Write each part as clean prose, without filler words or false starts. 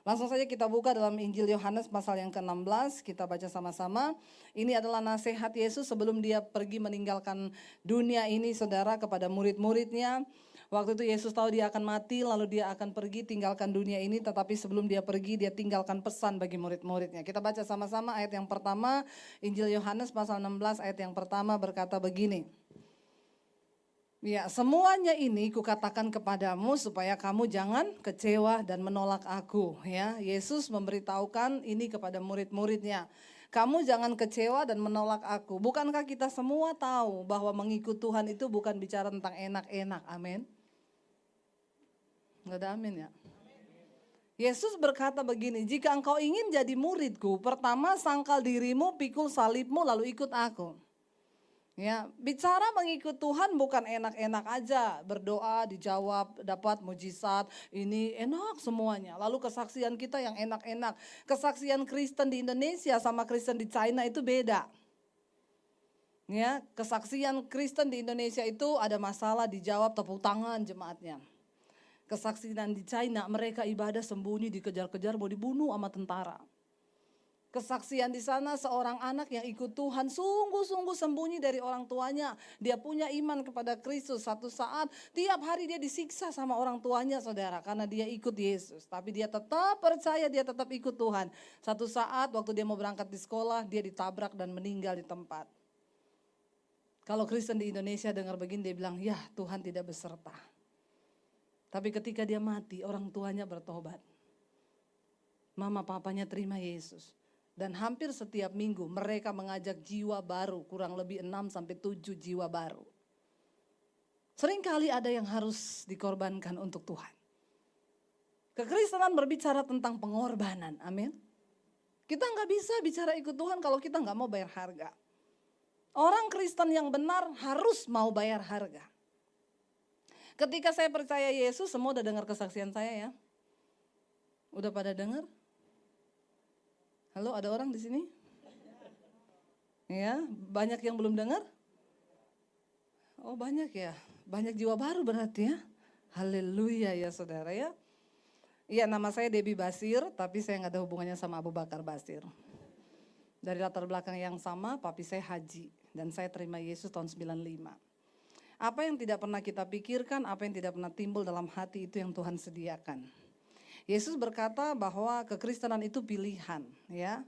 Langsung saja kita buka dalam Injil Yohanes pasal yang ke-16, kita baca sama-sama. Ini adalah nasihat Yesus sebelum dia pergi meninggalkan dunia ini, saudara, kepada murid-muridnya. Waktu itu Yesus tahu dia akan mati, lalu dia akan pergi tinggalkan dunia ini, tetapi sebelum dia pergi dia tinggalkan pesan bagi murid-muridnya. Kita baca sama-sama ayat yang pertama, Injil Yohanes pasal 16 ayat yang pertama berkata begini. Ya, semuanya ini kukatakan kepadamu supaya kamu jangan kecewa dan menolak aku. Ya, Yesus memberitahukan ini kepada murid-muridnya. Kamu jangan kecewa dan menolak aku. Bukankah kita semua tahu bahwa mengikut Tuhan itu bukan bicara tentang enak-enak, amin? Enggak ada amin ya? Yesus berkata begini, jika engkau ingin jadi muridku, pertama sangkal dirimu, pikul salibmu, lalu ikut aku. Ya, bicara mengikut Tuhan bukan enak-enak aja, berdoa dijawab, dapat mujizat, ini enak semuanya. Lalu kesaksian kita yang enak-enak. Kesaksian Kristen di Indonesia sama Kristen di China itu beda. Ya, kesaksian Kristen di Indonesia itu ada masalah dijawab tepuk tangan jemaatnya. Kesaksian di China mereka ibadah sembunyi, dikejar-kejar, mau dibunuh sama tentara. Kesaksian di sana seorang anak yang ikut Tuhan sungguh-sungguh sembunyi dari orang tuanya. Dia punya iman kepada Kristus. Satu saat tiap hari dia disiksa sama orang tuanya, saudara, karena dia ikut Yesus. Tapi dia tetap percaya, dia tetap ikut Tuhan. Satu saat waktu dia mau berangkat di sekolah, dia ditabrak dan meninggal di tempat. Kalau Kristen di Indonesia dengar begini, dia bilang, ya Tuhan tidak beserta. Tapi ketika dia mati, orang tuanya bertobat. Mama papanya terima Yesus. Dan hampir setiap minggu mereka mengajak jiwa baru, kurang lebih 6-7 jiwa baru. Seringkali ada yang harus dikorbankan untuk Tuhan. Kekristenan berbicara tentang pengorbanan, amin. Kita nggak bisa bicara ikut Tuhan kalau kita nggak mau bayar harga. Orang Kristen yang benar harus mau bayar harga. Ketika saya percaya Yesus, semua udah dengar kesaksian saya ya. Udah pada dengar? Halo, ada orang di sini? Ya, banyak yang belum dengar? Oh, banyak ya. Banyak jiwa baru berarti ya. Haleluya ya saudara ya. Iya, nama saya Debbie Basir, tapi saya nggak ada hubungannya sama Abu Bakar Basir. Dari latar belakang yang sama, papi saya haji dan saya terima Yesus tahun 95. Apa yang tidak pernah kita pikirkan, apa yang tidak pernah timbul dalam hati itu yang Tuhan sediakan. Yesus berkata bahwa kekristenan itu pilihan, ya.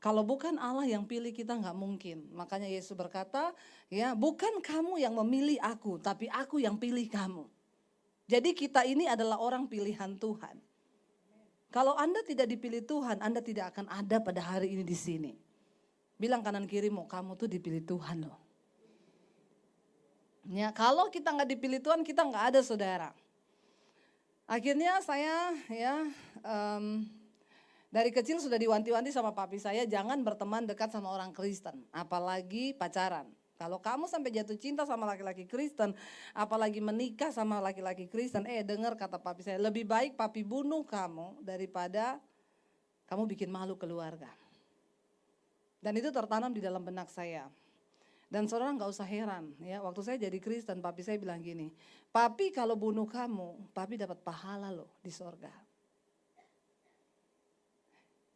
Kalau bukan Allah yang pilih kita nggak mungkin. Makanya Yesus berkata, ya bukan kamu yang memilih aku, tapi aku yang pilih kamu. Jadi kita ini adalah orang pilihan Tuhan. Kalau Anda tidak dipilih Tuhan, Anda tidak akan ada pada hari ini di sini. Bilang kanan kirimu, kamu tuh dipilih Tuhan loh. Ya, kalau kita nggak dipilih Tuhan, kita nggak ada saudara. Akhirnya saya dari kecil sudah diwanti-wanti sama papi saya jangan berteman dekat sama orang Kristen, apalagi pacaran. Kalau kamu sampai jatuh cinta sama laki-laki Kristen, apalagi menikah sama laki-laki Kristen, dengar kata papi saya, lebih baik papi bunuh kamu daripada kamu bikin malu keluarga. Dan itu tertanam di dalam benak saya. Dan saudara nggak usah heran ya, waktu saya jadi Kristen papi saya bilang gini, papi kalau bunuh kamu, papi dapat pahala loh di sorga.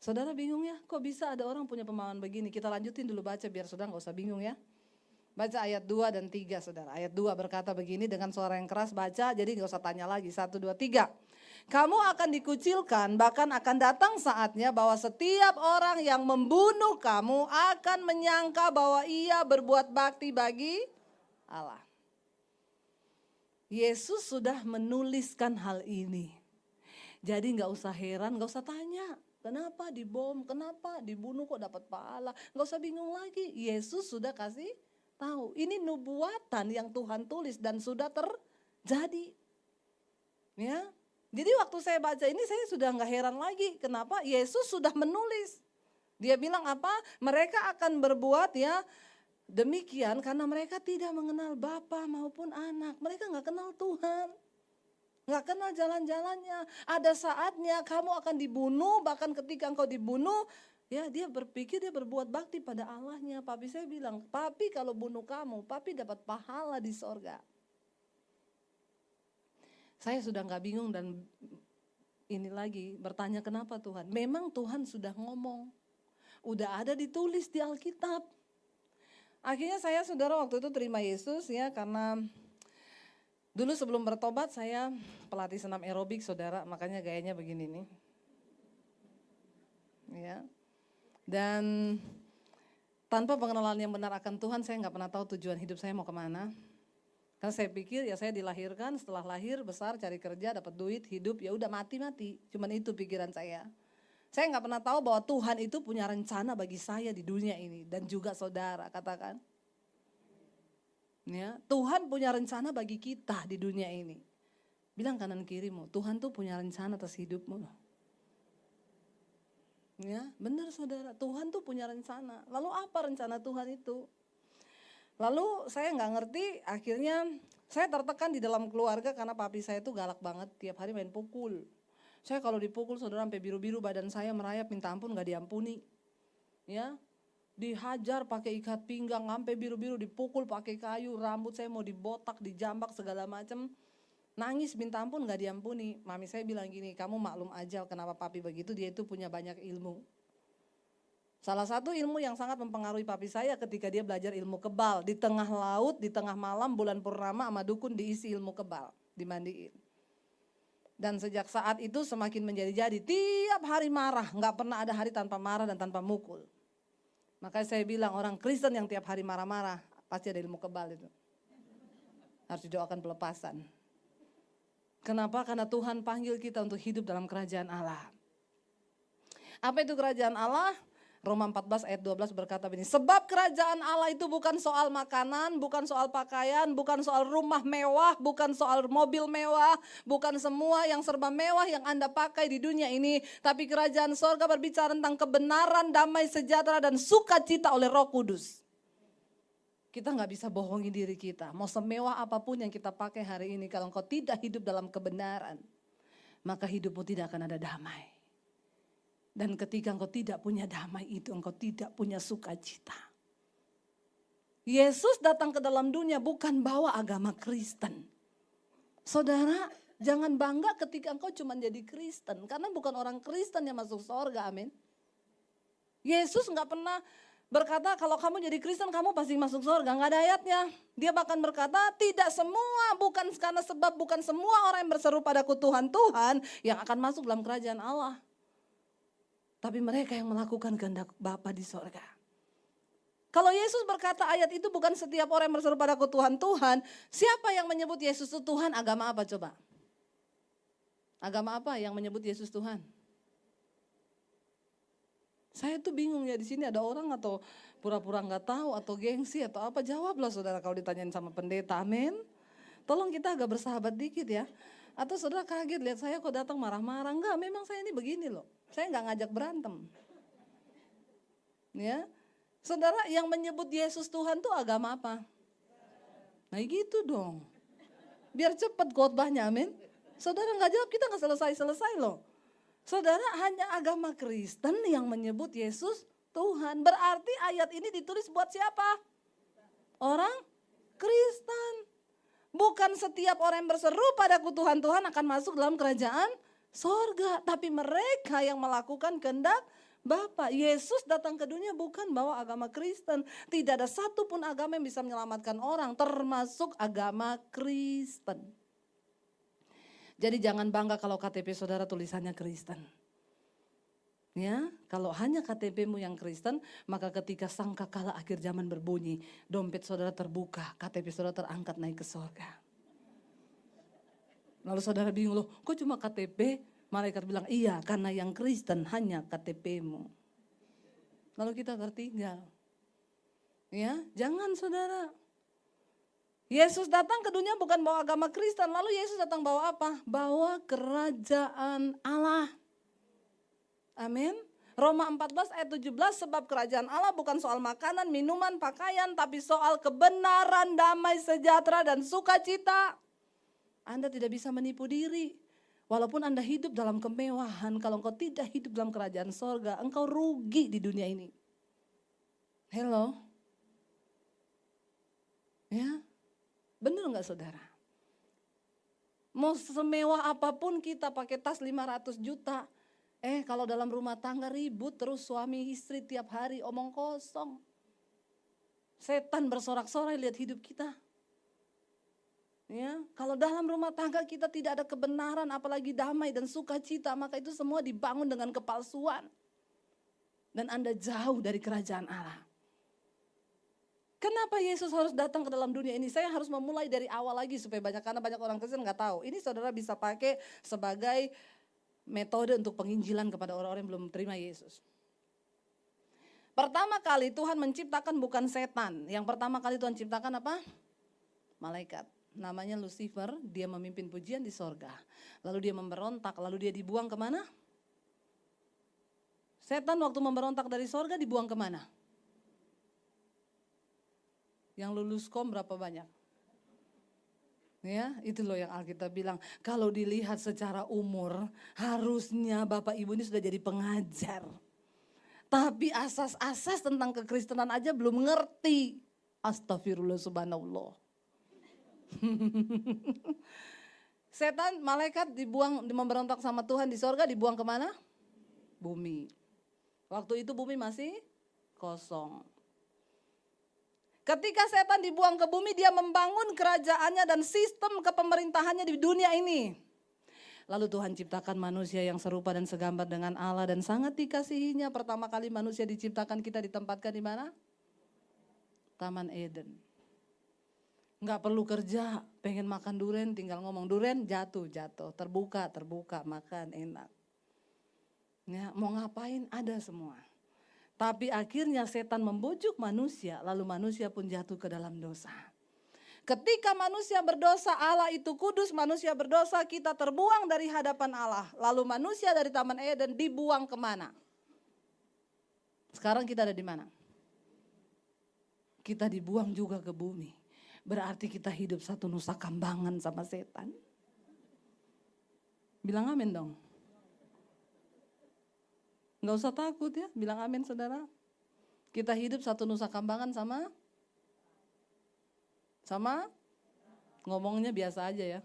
Saudara bingung ya, kok bisa ada orang punya pemahaman begini? Kita lanjutin dulu baca biar saudara nggak usah bingung ya. Baca ayat 2 dan 3 saudara. Ayat 2 berkata begini dengan suara yang keras baca, jadi nggak usah tanya lagi. 1, 2, 3. Kamu akan dikucilkan, bahkan akan datang saatnya bahwa setiap orang yang membunuh kamu akan menyangka bahwa ia berbuat bakti bagi Allah. Yesus sudah menuliskan hal ini. Jadi gak usah heran, gak usah tanya. Kenapa dibom, kenapa dibunuh kok dapat pahala. Gak usah bingung lagi, Yesus sudah kasih tahu. Ini nubuatan yang Tuhan tulis dan sudah terjadi. Ya. Jadi waktu saya baca ini saya sudah nggak heran lagi. Kenapa? Yesus sudah menulis. Dia bilang apa? Mereka akan berbuat ya demikian karena mereka tidak mengenal Bapa maupun anak. Mereka nggak kenal Tuhan. Nggak kenal jalan-jalannya. Ada saatnya kamu akan dibunuh, bahkan ketika engkau dibunuh, ya dia berpikir dia berbuat bakti pada Allahnya. Papi saya bilang, papi kalau bunuh kamu, papi dapat pahala di sorga. Saya sudah nggak bingung dan ini lagi bertanya kenapa Tuhan. Memang Tuhan sudah ngomong. Udah ada ditulis di Alkitab. Akhirnya saya saudara waktu itu terima Yesus ya karena dulu sebelum bertobat saya pelatih senam aerobik saudara. Makanya gayanya begini nih. Ya. Dan tanpa pengenalan yang benar akan Tuhan saya nggak pernah tahu tujuan hidup saya mau kemana. Karena saya pikir ya saya dilahirkan, setelah lahir besar cari kerja dapat duit hidup ya udah mati. Cuman itu pikiran saya. Saya nggak pernah tahu bahwa Tuhan itu punya rencana bagi saya di dunia ini dan juga saudara katakan. Ya, Tuhan punya rencana bagi kita di dunia ini. Bilang kanan kirimu, Tuhan tuh punya rencana atas hidupmu. Ya, benar saudara, Tuhan tuh punya rencana. Lalu apa rencana Tuhan itu? Lalu saya nggak ngerti, akhirnya saya tertekan di dalam keluarga karena papi saya itu galak banget, tiap hari main pukul. Saya kalau dipukul saudara sampai biru-biru badan saya merayap minta ampun nggak diampuni. Ya, dihajar pakai ikat pinggang sampai biru-biru, dipukul pakai kayu, rambut saya mau dibotak, dijambak segala macam. Nangis minta ampun nggak diampuni. Mami saya bilang gini, kamu maklum aja kenapa papi begitu, dia itu punya banyak ilmu. Salah satu ilmu yang sangat mempengaruhi papi saya ketika dia belajar ilmu kebal. Di tengah laut, di tengah malam, bulan purnama sama dukun diisi ilmu kebal, dimandiin. Dan sejak saat itu semakin menjadi-jadi, tiap hari marah, gak pernah ada hari tanpa marah dan tanpa mukul. Makanya saya bilang orang Kristen yang tiap hari marah-marah, pasti ada ilmu kebal itu. Harus didoakan pelepasan. Kenapa? Karena Tuhan panggil kita untuk hidup dalam kerajaan Allah. Apa itu kerajaan Allah? Roma 14 ayat 12 berkata begini, sebab kerajaan Allah itu bukan soal makanan, bukan soal pakaian, bukan soal rumah mewah, bukan soal mobil mewah, bukan semua yang serba mewah yang Anda pakai di dunia ini. Tapi kerajaan sorga berbicara tentang kebenaran, damai sejahtera dan sukacita oleh Roh Kudus. Kita gak bisa bohongi diri kita, mau semewah apapun yang kita pakai hari ini, kalau engkau tidak hidup dalam kebenaran, maka hidupmu tidak akan ada damai. Dan ketika engkau tidak punya damai itu, engkau tidak punya sukacita. Yesus datang ke dalam dunia bukan bawa agama Kristen. Saudara, jangan bangga ketika engkau cuma jadi Kristen. Karena bukan orang Kristen yang masuk surga, amin. Yesus gak pernah berkata kalau kamu jadi Kristen kamu pasti masuk surga. Gak ada ayatnya. Dia bahkan berkata tidak semua, bukan karena sebab bukan semua orang yang berseru padaku Tuhan, Tuhan yang akan masuk dalam kerajaan Allah. Tapi mereka yang melakukan kehendak Bapa di sorga. Kalau Yesus berkata ayat itu bukan setiap orang yang berseru padaku Tuhan, Tuhan. Siapa yang menyebut Yesus itu Tuhan? Agama apa coba? Agama apa yang menyebut Yesus Tuhan? Saya tuh bingung ya, di sini ada orang atau pura-pura nggak tahu atau gengsi atau apa. Jawablah saudara kalau ditanyain sama pendeta, amin. Tolong kita agak bersahabat dikit ya. Atau saudara kaget lihat saya kok datang marah-marah. Enggak, memang saya ini begini loh. Saya nggak ngajak berantem. Ya, saudara yang menyebut Yesus Tuhan tuh agama apa? Nah gitu dong. Biar cepat khotbahnya, amin. Saudara nggak jawab kita nggak selesai-selesai loh. Saudara hanya agama Kristen yang menyebut Yesus Tuhan. Berarti ayat ini ditulis buat siapa? Orang Kristen. Bukan setiap orang yang berseru padaku Tuhan, Tuhan akan masuk dalam kerajaan sorga, tapi mereka yang melakukan kehendak Bapa. Yesus datang ke dunia bukan bawa agama Kristen. Tidak ada satupun agama yang bisa menyelamatkan orang, termasuk agama Kristen. Jadi jangan bangga kalau KTP saudara tulisannya Kristen. Ya, kalau hanya KTP-mu yang Kristen, maka ketika sangkakala akhir zaman berbunyi, dompet saudara terbuka, KTP saudara terangkat naik ke sorga. Lalu saudara bingung, loh kok cuma KTP? Malaikat bilang, iya karena yang Kristen hanya KTP-mu. Lalu kita tertinggal. Ya, jangan saudara. Yesus datang ke dunia bukan bawa agama Kristen, lalu Yesus datang bawa apa? Bawa kerajaan Allah. Amin. Roma 14 ayat 17, sebab kerajaan Allah bukan soal makanan, minuman, pakaian, tapi soal kebenaran, damai, sejahtera, dan sukacita. Anda tidak bisa menipu diri. Walaupun Anda hidup dalam kemewahan, kalau engkau tidak hidup dalam kerajaan sorga, engkau rugi di dunia ini. Hello? Ya, benar nggak saudara? Mau semewah apapun kita pakai tas 500 juta. Kalau dalam rumah tangga ribut terus suami istri tiap hari omong kosong. Setan bersorak-sorai lihat hidup kita. Ya, kalau dalam rumah tangga kita tidak ada kebenaran, apalagi damai dan sukacita, maka itu semua dibangun dengan kepalsuan. Dan Anda jauh dari kerajaan Allah. Kenapa Yesus harus datang ke dalam dunia ini? Saya harus memulai dari awal lagi karena banyak orang Kristen nggak tahu. Ini saudara bisa pakai sebagai metode untuk penginjilan kepada orang-orang yang belum terima Yesus. Pertama kali Tuhan menciptakan bukan setan. Yang pertama kali Tuhan ciptakan apa? Malaikat. Namanya Lucifer, dia memimpin pujian di sorga. Lalu dia memberontak, lalu dia dibuang kemana? Setan waktu memberontak dari sorga dibuang kemana? Yang lulus berapa banyak? Ya, itu loh yang Alkitab bilang, kalau dilihat secara umur, harusnya Bapak Ibu ini sudah jadi pengajar. Tapi asas-asas tentang kekristenan aja belum ngerti. Astagfirullah subhanallah. Setan, malaikat dibuang, memberontak sama Tuhan di sorga, dibuang kemana? Bumi. Waktu itu bumi masih kosong. Ketika setan dibuang ke bumi, dia membangun kerajaannya dan sistem kepemerintahannya di dunia ini. Lalu Tuhan ciptakan manusia yang serupa dan segambar dengan Allah dan sangat dikasihinya. Pertama kali manusia diciptakan, kita ditempatkan di mana? Taman Eden. Enggak perlu kerja, pengen makan durian, tinggal ngomong durian, jatuh, terbuka, makan enak. Ya, mau ngapain ada semua. Tapi akhirnya setan membujuk manusia, lalu manusia pun jatuh ke dalam dosa. Ketika manusia berdosa, Allah itu kudus, manusia berdosa, kita terbuang dari hadapan Allah. Lalu manusia dari Taman Eden dibuang kemana? Sekarang kita ada di mana? Kita dibuang juga ke bumi. Berarti kita hidup satu nusa kambangan sama setan. Bilang amin dong. Nggak usah takut ya, bilang amin saudara. Kita hidup satu nusa kambangan sama ngomongnya biasa aja ya.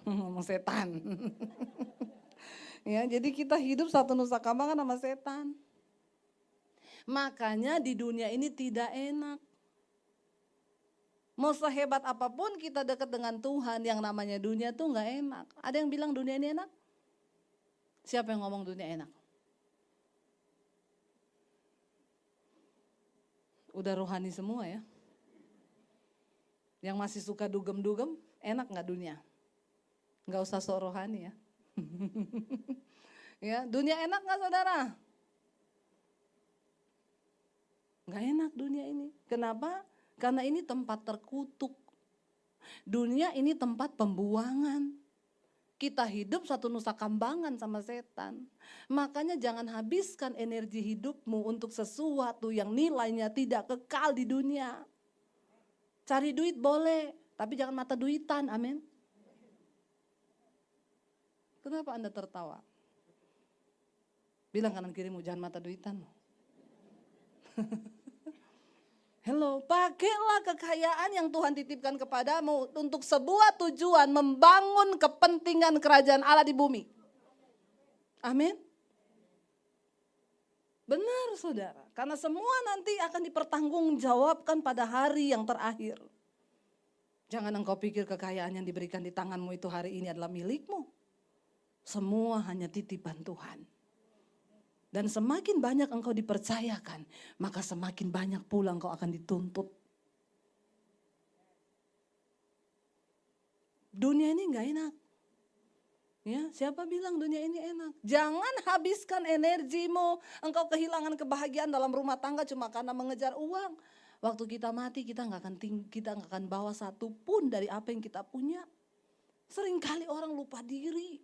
Ngomong setan. Ya, jadi kita hidup satu nusa kambangan sama setan. Makanya di dunia ini tidak enak. Mau sehebat apapun kita dekat dengan Tuhan, yang namanya dunia tuh nggak enak. Ada yang bilang dunia ini enak? Siapa yang ngomong dunia enak? Udah rohani semua ya. Yang masih suka dugem-dugem, enak gak dunia? Gak usah sok rohani ya. Ya, dunia enak gak saudara? Gak enak dunia ini. Kenapa? Karena ini tempat terkutuk. Dunia ini tempat pembuangan. Kita hidup satu nusa kambangan sama setan. Makanya jangan habiskan energi hidupmu untuk sesuatu yang nilainya tidak kekal di dunia. Cari duit boleh, tapi jangan mata duitan, amin. Kenapa Anda tertawa? Bilang kanan kirimu, jangan mata duitan. Hello, pakailah kekayaan yang Tuhan titipkan kepadamu untuk sebuah tujuan membangun kepentingan kerajaan Allah di bumi. Amin. Benar saudara, karena semua nanti akan dipertanggungjawabkan pada hari yang terakhir. Jangan engkau pikir kekayaan yang diberikan di tanganmu itu hari ini adalah milikmu. Semua hanya titipan Tuhan. Dan semakin banyak engkau dipercayakan, maka semakin banyak pula engkau akan dituntut. Dunia ini enggak enak. Ya, siapa bilang dunia ini enak? Jangan habiskan energimu, engkau kehilangan kebahagiaan dalam rumah tangga cuma karena mengejar uang. Waktu kita mati kita nggak akan bawa satu pun dari apa yang kita punya. Seringkali orang lupa diri.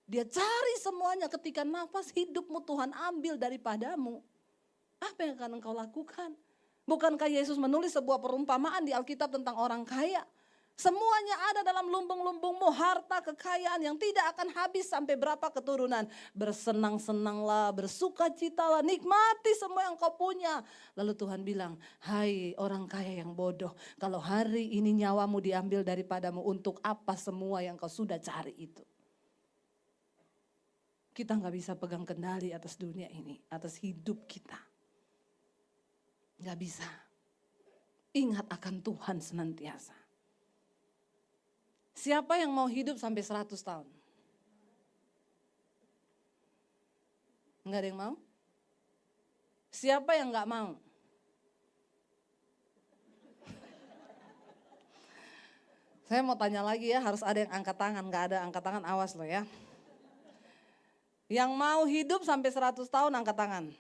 Dia cari semuanya, ketika nafas hidupmu Tuhan ambil daripadamu. Apa yang akan engkau lakukan? Bukankah Yesus menulis sebuah perumpamaan di Alkitab tentang orang kaya? Semuanya ada dalam lumbung-lumbungmu, harta, kekayaan yang tidak akan habis sampai berapa keturunan. Bersenang-senanglah, bersukacitalah, nikmati semua yang kau punya. Lalu Tuhan bilang, hai orang kaya yang bodoh, kalau hari ini nyawamu diambil daripadamu, untuk apa semua yang kau sudah cari itu? Kita gak bisa pegang kendali atas dunia ini, atas hidup kita. Gak bisa. Ingat akan Tuhan senantiasa. Siapa yang mau hidup sampai 100 tahun? Enggak ada yang mau? Siapa yang enggak mau? Saya mau tanya lagi ya, harus ada yang angkat tangan. Enggak ada angkat tangan, awas loh ya. Yang mau hidup sampai 100 tahun angkat tangan.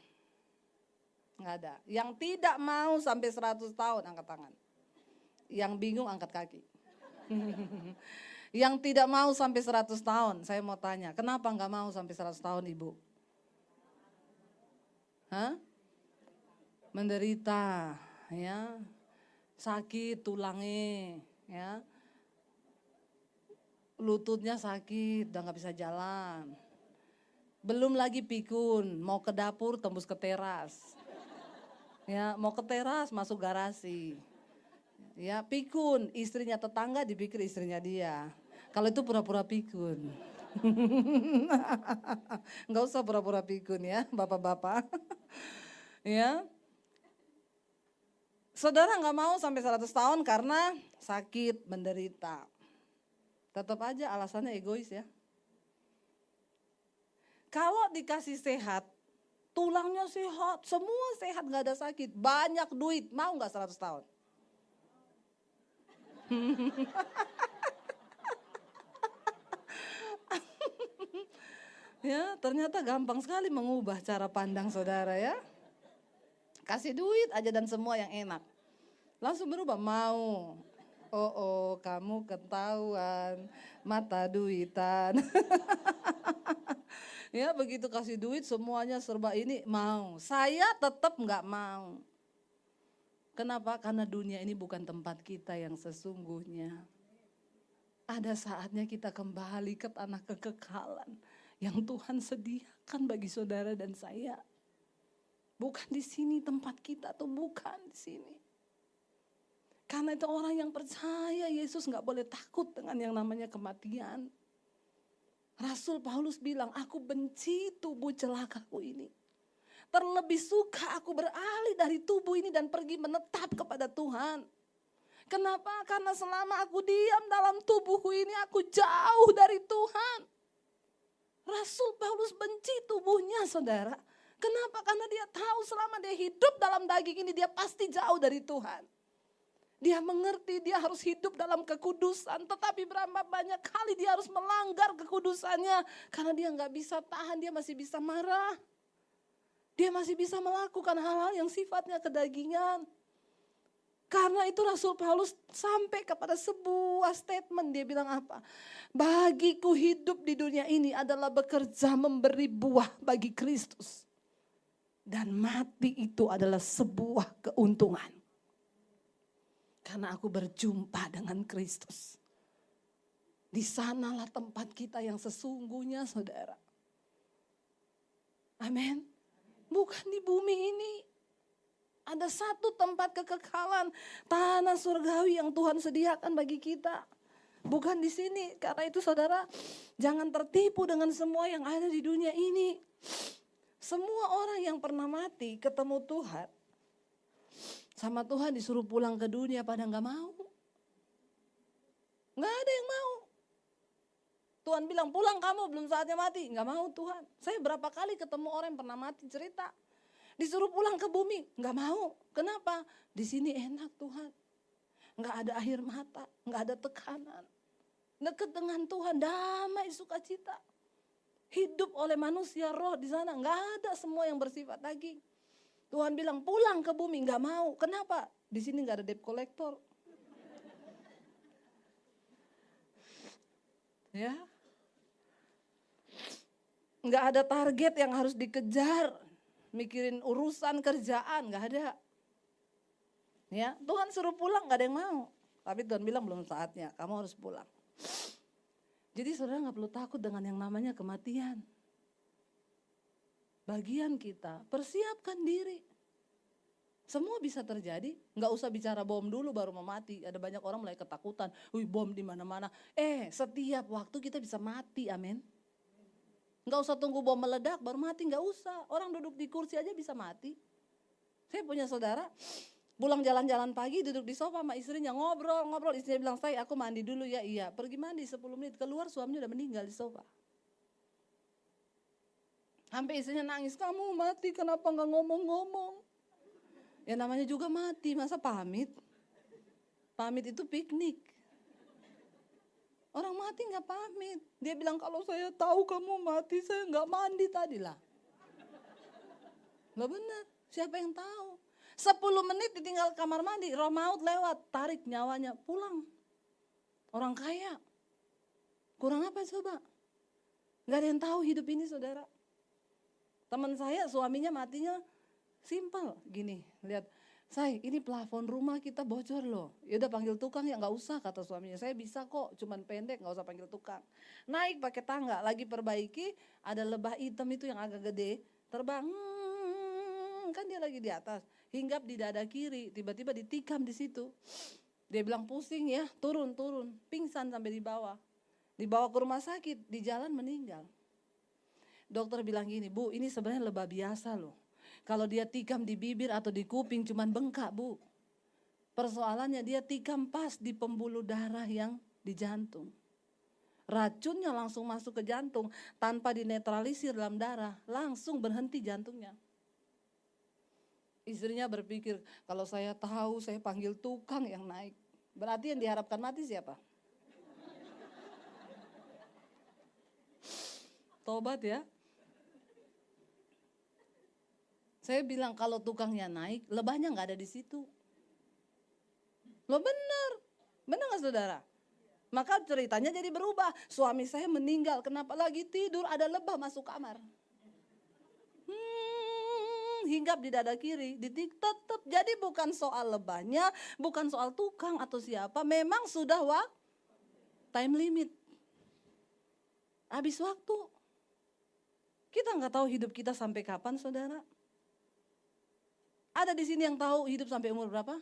Enggak ada. Yang tidak mau sampai 100 tahun angkat tangan. Yang bingung angkat kaki. Yang tidak mau sampai 100 tahun, saya mau tanya, kenapa enggak mau sampai 100 tahun Ibu? Hah? Menderita, ya, sakit tulangnya, ya, lututnya sakit, udah nggak bisa jalan. Belum lagi pikun, mau ke dapur tembus ke teras, ya, mau ke teras masuk garasi. Ya, pikun, istrinya tetangga dipikir istrinya dia. Kalau itu pura-pura pikun. Enggak usah pura-pura pikun ya, bapak-bapak. Ya. Saudara enggak mau sampai 100 tahun karena sakit, menderita. Tetap aja alasannya egois ya. Kalau dikasih sehat, tulangnya sehat, semua sehat, enggak ada sakit, banyak duit, mau enggak 100 tahun? Ya, ternyata gampang sekali mengubah cara pandang saudara ya. Kasih duit aja dan semua yang enak. Langsung berubah, mau. Oh, kamu ketahuan, mata duitan. Ya, begitu kasih duit semuanya serba ini mau. Saya tetap nggak mau. Kenapa? Karena dunia ini bukan tempat kita yang sesungguhnya. Ada saatnya kita kembali ke tanah kekekalan yang Tuhan sediakan bagi saudara dan saya. Bukan di sini tempat kita tuh, bukan di sini. Karena itu orang yang percaya Yesus gak boleh takut dengan yang namanya kematian. Rasul Paulus bilang, aku benci tubuh celakaku ini. Terlebih suka aku beralih dari tubuh ini dan pergi menetap kepada Tuhan. Kenapa? Karena selama aku diam dalam tubuhku ini, aku jauh dari Tuhan. Rasul Paulus benci tubuhnya, saudara. Kenapa? Karena dia tahu selama dia hidup dalam daging ini, dia pasti jauh dari Tuhan. Dia mengerti dia harus hidup dalam kekudusan, tetapi berapa banyak kali dia harus melanggar kekudusannya. Karena dia gak bisa tahan, dia masih bisa marah. Dia masih bisa melakukan hal-hal yang sifatnya kedagingan. Karena itu Rasul Paulus sampai kepada sebuah statement, dia bilang apa? Bagiku hidup di dunia ini adalah bekerja memberi buah bagi Kristus. Dan mati itu adalah sebuah keuntungan. Karena aku berjumpa dengan Kristus. Di sanalah tempat kita yang sesungguhnya, saudara. Amin. Bukan di bumi ini. Ada satu tempat kekekalan, tanah surgawi yang Tuhan sediakan bagi kita. Bukan di sini. Karena itu saudara, jangan tertipu dengan semua yang ada di dunia ini. Semua orang yang pernah mati ketemu Tuhan, sama Tuhan disuruh pulang ke dunia pada gak mau. Gak ada yang mau. Tuhan bilang pulang kamu, belum saatnya mati. Gak mau Tuhan. Saya berapa kali ketemu orang yang pernah mati cerita. Disuruh pulang ke bumi, gak mau. Kenapa? Di sini enak Tuhan. Gak ada air mata, gak ada tekanan. Dekat dengan Tuhan, damai sukacita. Hidup oleh manusia roh di sana, gak ada semua yang bersifat daging. Tuhan bilang pulang ke bumi, gak mau. Kenapa? Di sini gak ada debt collector. Ya, gak ada target yang harus dikejar. Mikirin urusan kerjaan, gak ada. Ya, Tuhan suruh pulang, gak ada yang mau. Tapi Tuhan bilang belum saatnya, kamu harus pulang. Jadi saudara nggak perlu takut dengan yang namanya kematian. Bagian kita, persiapkan diri. Semua bisa terjadi, nggak usah bicara bom dulu baru mau mati. Ada banyak orang mulai ketakutan, wih bom di mana-mana. Setiap waktu kita bisa mati, amin. Nggak usah tunggu bom meledak baru mati, nggak usah. Orang duduk di kursi aja bisa mati. Saya punya saudara, pulang jalan-jalan pagi duduk di sofa sama istrinya ngobrol. Istrinya bilang, "Say, aku mandi dulu ya." Iya, pergi mandi 10 menit, keluar suaminya udah meninggal di sofa. Sampai istrinya nangis, "Kamu mati kenapa nggak ngomong-ngomong?" Ya namanya juga mati, masa pamit? Pamit itu piknik. Orang mati nggak pamit. Dia bilang, "Kalau saya tahu kamu mati, saya nggak mandi tadi lah." Nggak benar, siapa yang tahu? 10 menit ditinggal kamar mandi, roh maut lewat, tarik nyawanya, pulang. Orang kaya. Kurang apa coba? Nggak ada yang tahu hidup ini saudara. Teman saya suaminya matinya simpel gini, lihat, "Say, ini plafon rumah kita bocor loh." Ya udah panggil tukang ya, nggak usah kata suaminya. "Saya bisa kok, cuman pendek, nggak usah panggil tukang." Naik pakai tangga, lagi perbaiki, ada lebah hitam itu yang agak gede, terbang, kan dia lagi di atas, hinggap di dada kiri, tiba-tiba ditikam di situ. Dia bilang pusing ya, turun, pingsan sampai di bawah. Dibawa ke rumah sakit, di jalan meninggal. Dokter bilang gini, "Bu, ini sebenarnya lebah biasa loh. Kalau dia tikam di bibir atau di kuping cuman bengkak, Bu. Persoalannya dia tikam pas di pembuluh darah yang di jantung. Racunnya langsung masuk ke jantung tanpa dinetralisir dalam darah, langsung berhenti jantungnya." Istrinya berpikir, kalau saya tahu saya panggil tukang yang naik. Berarti yang diharapkan mati siapa? Tobat ya. Saya bilang kalau tukangnya naik, lebahnya nggak ada di situ. Loh benar nggak saudara? Maka ceritanya jadi berubah. Suami saya meninggal, kenapa lagi tidur ada lebah masuk kamar. Hinggap di dada kiri, tetap. Jadi bukan soal lebahnya, bukan soal tukang atau siapa, memang sudah time limit. Habis waktu. Kita nggak tahu hidup kita sampai kapan saudara. Ada di sini yang tahu hidup sampai umur berapa?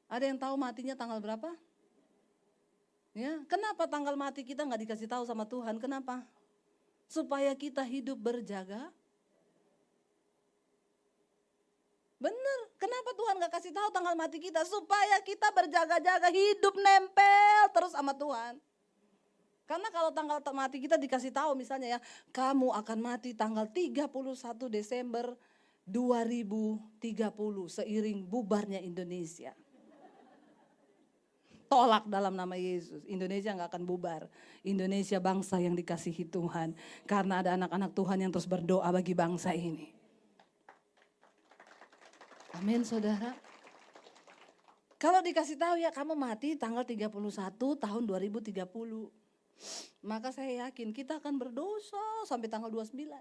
Ada yang tahu matinya tanggal berapa? Ya, kenapa tanggal mati kita nggak dikasih tahu sama Tuhan? Kenapa? Supaya kita hidup berjaga. Bener, kenapa Tuhan nggak kasih tahu tanggal mati kita? Supaya kita berjaga-jaga, hidup nempel terus sama Tuhan. Karena kalau tanggal mati kita dikasih tahu misalnya ya, kamu akan mati tanggal 31 Desember 2030 seiring bubarnya Indonesia. Tolak dalam nama Yesus, Indonesia gak akan bubar. Indonesia bangsa yang dikasihi Tuhan. Karena ada anak-anak Tuhan yang terus berdoa bagi bangsa ini. Amin saudara. Kalau dikasih tahu ya kamu mati tanggal 31 tahun 2030. Maka saya yakin kita akan berdosa sampai tanggal 29.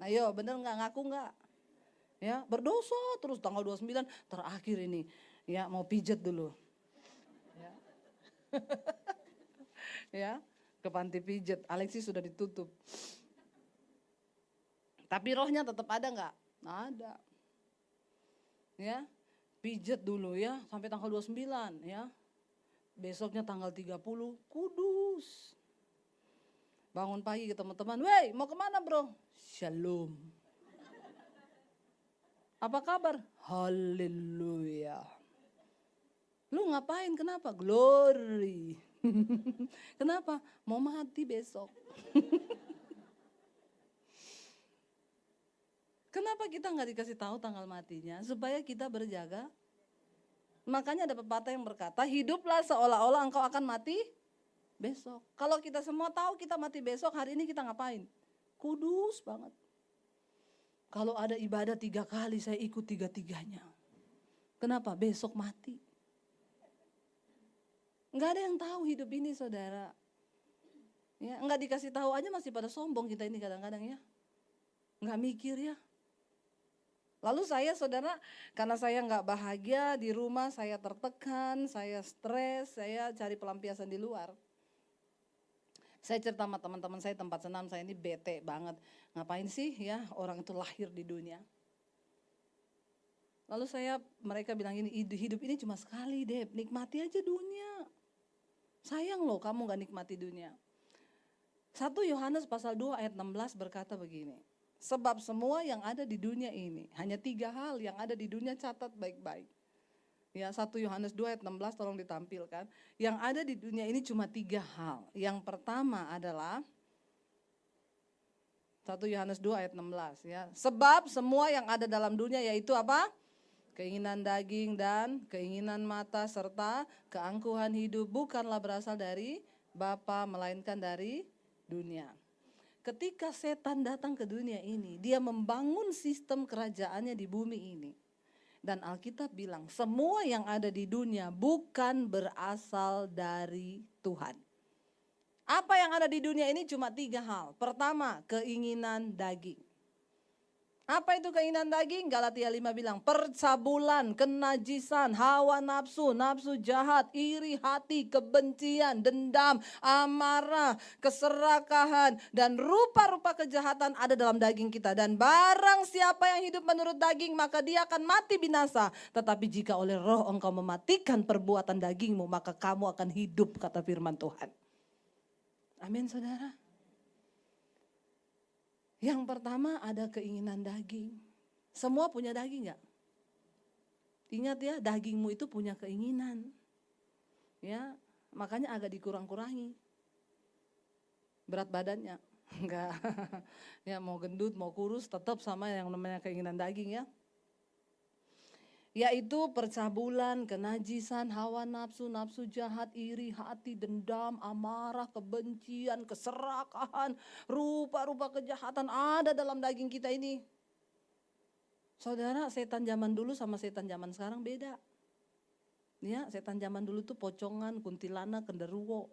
Ayo bener gak, ngaku gak? Ya berdosa terus tanggal 29 terakhir ini. Ya mau pijet dulu. Ya, ya ke panti pijet, Alexis sudah ditutup. Tapi rohnya tetap ada gak? Ada. Ya, pijet dulu ya sampai tanggal 29 ya. Besoknya tanggal 30 kudus. Bangun pagi ke teman-teman, "Wey, mau kemana bro?" "Shalom." "Apa kabar?" "Haleluya." "Lu ngapain? Kenapa?" "Glory." Kenapa? Mau mati besok. Kenapa kita nggak dikasih tahu tanggal matinya? Supaya kita berjaga. Makanya ada pepatah yang berkata, hiduplah seolah-olah engkau akan mati besok. Kalau kita semua tahu kita mati besok, hari ini kita ngapain? Kudus banget. Kalau ada ibadah 3 kali, saya ikut 3-3-nya. Kenapa? Besok mati. Nggak ada yang tahu hidup ini saudara. Ya, nggak dikasih tahu aja masih pada sombong kita ini kadang-kadang ya. Nggak mikir ya. Lalu saya saudara, karena saya nggak bahagia di rumah, saya tertekan, saya stres, saya cari pelampiasan di luar. Saya cerita sama teman-teman saya tempat senam, saya ini bete banget. Ngapain sih ya orang itu lahir di dunia. Lalu mereka bilang gini, hidup ini cuma sekali Deb, nikmati aja dunia. Sayang loh kamu gak nikmati dunia. 1 Yohanes pasal 2 ayat 16 berkata begini. Sebab semua yang ada di dunia ini, hanya 3 hal yang ada di dunia, catat baik-baik. Ya, 1 Yohanes 2 ayat 16 tolong ditampilkan. Yang ada di dunia ini cuma 3 hal. Yang pertama adalah 1 Yohanes 2 ayat 16 ya. Sebab semua yang ada dalam dunia yaitu apa? Keinginan daging dan keinginan mata serta keangkuhan hidup bukanlah berasal dari Bapa melainkan dari dunia. Ketika setan datang ke dunia ini, dia membangun sistem kerajaannya di bumi ini. Dan Alkitab bilang semua yang ada di dunia bukan berasal dari Tuhan. Apa yang ada di dunia ini cuma 3 hal. Pertama, keinginan daging. Apa itu keinginan daging? Galatia 5 bilang percabulan, kenajisan, hawa nafsu, nafsu jahat, iri hati, kebencian, dendam, amarah, keserakahan, dan rupa-rupa kejahatan ada dalam daging kita. Dan barang siapa yang hidup menurut daging maka dia akan mati binasa. Tetapi jika oleh roh engkau mematikan perbuatan dagingmu maka kamu akan hidup, kata firman Tuhan. Amin saudara. Yang pertama ada keinginan daging. Semua punya daging gak? Ingat ya, dagingmu itu punya keinginan. Ya, makanya agak dikurang-kurangi. Berat badannya. Enggak. Ya, mau gendut, mau kurus tetap sama yang namanya keinginan daging ya. Yaitu percabulan, kenajisan, hawa nafsu, nafsu jahat, iri hati, dendam, amarah, kebencian, keserakahan, rupa-rupa kejahatan ada dalam daging kita ini. Saudara, setan zaman dulu sama setan zaman sekarang beda. Ya, setan zaman dulu tuh pocongan, kuntilanak, genderuwo.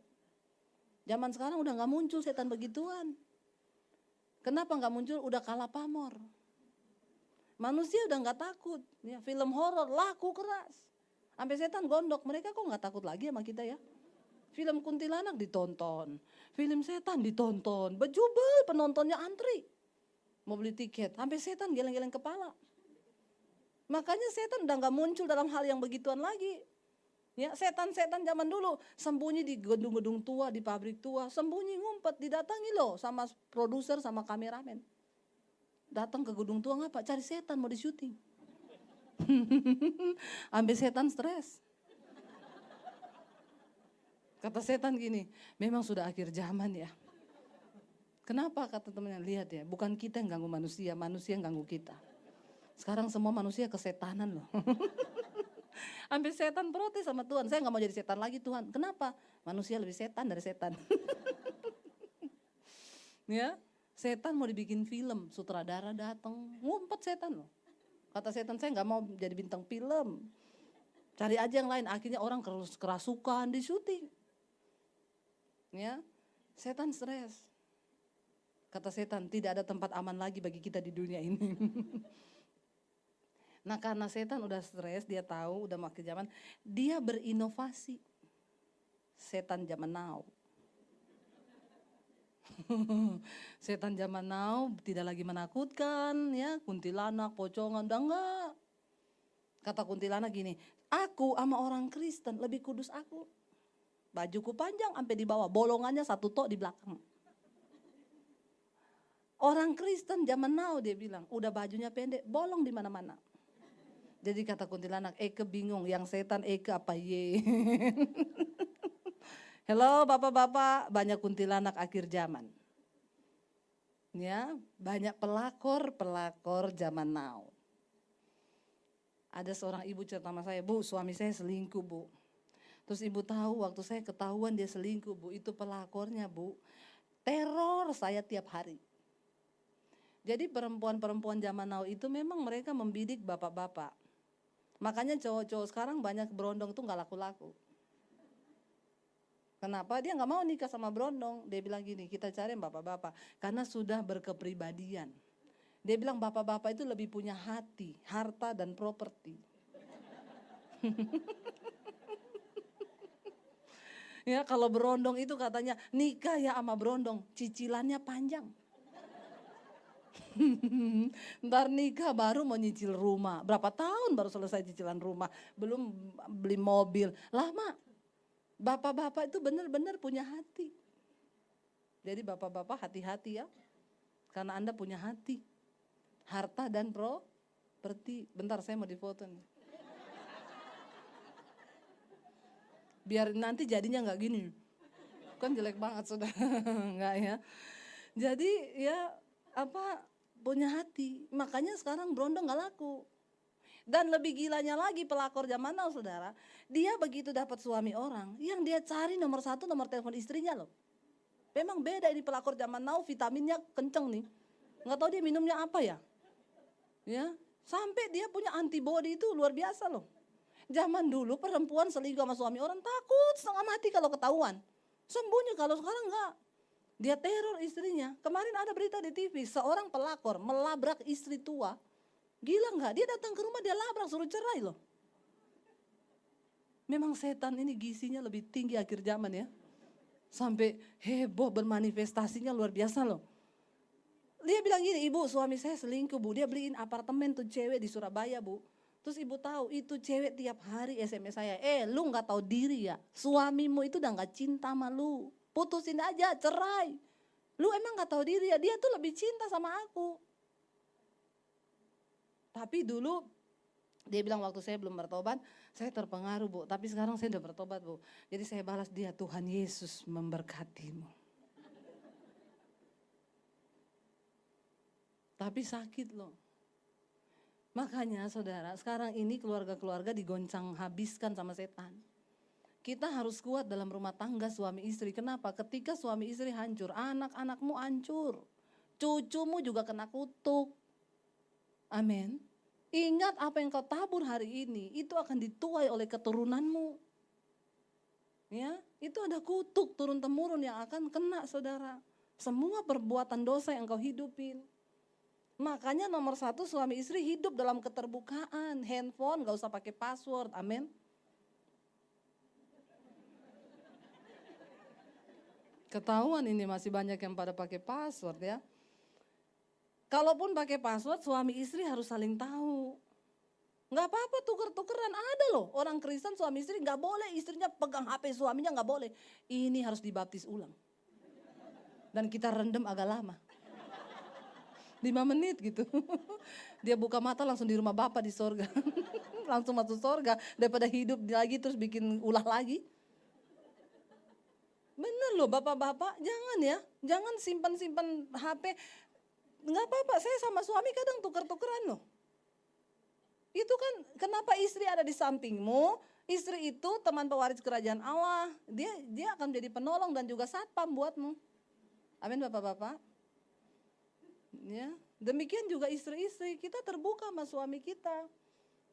Zaman sekarang udah gak muncul setan begituan. Kenapa gak muncul? Udah kalah pamor. Manusia udah gak takut, ya, film horor laku keras. Sampai setan gondok, mereka kok gak takut lagi sama kita ya. Film kuntilanak ditonton, film setan ditonton, bejubel penontonnya antri. Mau beli tiket, sampai setan geleng-geleng kepala. Makanya setan udah gak muncul dalam hal yang begituan lagi. Ya, setan-setan zaman dulu sembunyi di gedung-gedung tua, di pabrik tua, sembunyi ngumpet, didatangi loh sama produser sama kameramen. Datang ke gedung tua ngapa? Cari setan mau di syuting. Ambil setan stres. Kata setan gini, memang sudah akhir zaman ya. Kenapa kata temannya? Lihat ya, bukan kita yang ganggu manusia, manusia yang ganggu kita. Sekarang semua manusia kesetanan loh. Ambil setan protes sama Tuhan, saya gak mau jadi setan lagi Tuhan. Kenapa? Manusia lebih setan dari setan. Ya. Setan mau dibikin film, sutradara datang, ngumpet setan loh. Kata setan, saya gak mau jadi bintang film. Cari aja yang lain, akhirnya orang kerasukan di syuting. Ya, setan stres. Kata setan, tidak ada tempat aman lagi bagi kita di dunia ini. Nah karena setan udah stres, dia tahu udah makin zaman, dia berinovasi. Setan zaman now. Setan zaman now tidak lagi menakutkan ya, kuntilanak, pocongan, udah enggak. Kata kuntilanak gini, aku sama orang Kristen lebih kudus aku. Bajuku panjang sampai di bawah, bolongannya 1 tok di belakang. Orang Kristen zaman now dia bilang, udah bajunya pendek, bolong di mana-mana. Jadi kata kuntilanak, Eke bingung, yang setan Eke apa ye? Halo bapak-bapak, banyak kuntilanak akhir zaman. Ya, banyak pelakor zaman now. Ada seorang ibu cerita sama saya, Bu, suami saya selingkuh, Bu. Terus ibu tahu waktu saya ketahuan dia selingkuh, Bu, itu pelakornya, Bu. Teror saya tiap hari. Jadi perempuan-perempuan zaman now itu memang mereka membidik bapak-bapak. Makanya cowok-cowok sekarang banyak berondong tuh gak laku-laku. Kenapa? Dia gak mau nikah sama berondong. Dia bilang gini, kita cari bapak-bapak. Karena sudah berkepribadian. Dia bilang bapak-bapak itu lebih punya hati, harta dan properti. Ya kalau berondong itu katanya nikah ya sama berondong, cicilannya panjang. Ntar nikah baru mau nyicil rumah. Berapa tahun baru selesai cicilan rumah. Belum beli mobil. Lama. Bapak-bapak itu benar-benar punya hati. Jadi bapak-bapak hati-hati ya. Karena Anda punya hati. Harta dan properti. Bentar saya mau difoto nih. Biar nanti jadinya nggak gini. Kan jelek banget sudah. Enggak ya. Jadi ya punya hati. Makanya sekarang berondong nggak laku. Dan lebih gilanya lagi pelakor zaman now saudara. Dia begitu dapat suami orang, yang dia cari nomor 1 nomor telepon istrinya loh. Memang beda ini pelakor zaman now, vitaminnya kenceng nih. Nggak tahu dia minumnya apa ya. Ya, sampai dia punya antibody itu luar biasa loh. Zaman dulu perempuan selingkuh sama suami orang takut setengah mati kalau ketahuan. Sembunyi, kalau sekarang enggak. Dia teror istrinya. Kemarin ada berita di TV, seorang pelakor melabrak istri tua. Gila enggak? Dia datang ke rumah, dia labrak, suruh cerai loh. Memang setan ini gisinya lebih tinggi akhir zaman ya. Sampai heboh bermanifestasinya luar biasa loh. Dia bilang gini, ibu suami saya selingkuh bu. Dia beliin apartemen tuh cewek di Surabaya bu. Terus ibu tahu itu cewek tiap hari SMS saya. Lu gak tahu diri ya. Suamimu itu udah gak cinta sama lu. Putusin aja, cerai. Lu emang gak tahu diri ya. Dia tuh lebih cinta sama aku. Tapi dulu dia bilang waktu saya belum bertobat, saya terpengaruh bu. Tapi sekarang saya udah bertobat bu. Jadi saya balas dia, Tuhan Yesus memberkatimu. Tapi sakit loh. Makanya saudara, sekarang ini keluarga-keluarga digoncang habiskan sama setan. Kita harus kuat dalam rumah tangga suami istri. Kenapa? Ketika suami istri hancur, anak-anakmu hancur. Cucumu juga kena kutuk. Amin. Ingat apa yang kau tabur hari ini, itu akan dituai oleh keturunanmu. Ya, itu ada kutuk turun-temurun yang akan kena saudara. Semua perbuatan dosa yang kau hidupin. Makanya nomor 1 suami istri hidup dalam keterbukaan. Handphone gak usah pakai password, amin. Ketahuan ini masih banyak yang pada pakai password ya. Kalaupun pakai password suami istri harus saling tahu. Gak apa-apa tuker-tukeran, ada loh. Orang Kristen suami istri gak boleh istrinya pegang HP suaminya, gak boleh. Ini harus dibaptis ulang. Dan kita rendam agak lama. 5 menit gitu. Dia buka mata langsung di rumah Bapak di sorga. Langsung masuk sorga. Daripada hidup lagi terus bikin ulah lagi. Bener loh bapak-bapak, jangan ya. Jangan simpan-simpan HP. Nggak apa-apa, saya sama suami kadang tuker-tukeran loh. Itu kan kenapa istri ada di sampingmu. Istri itu teman pewaris kerajaan Allah. Dia akan menjadi penolong dan juga satpam buatmu. Amin bapak-bapak. Ya, demikian juga istri-istri, kita terbuka sama suami kita.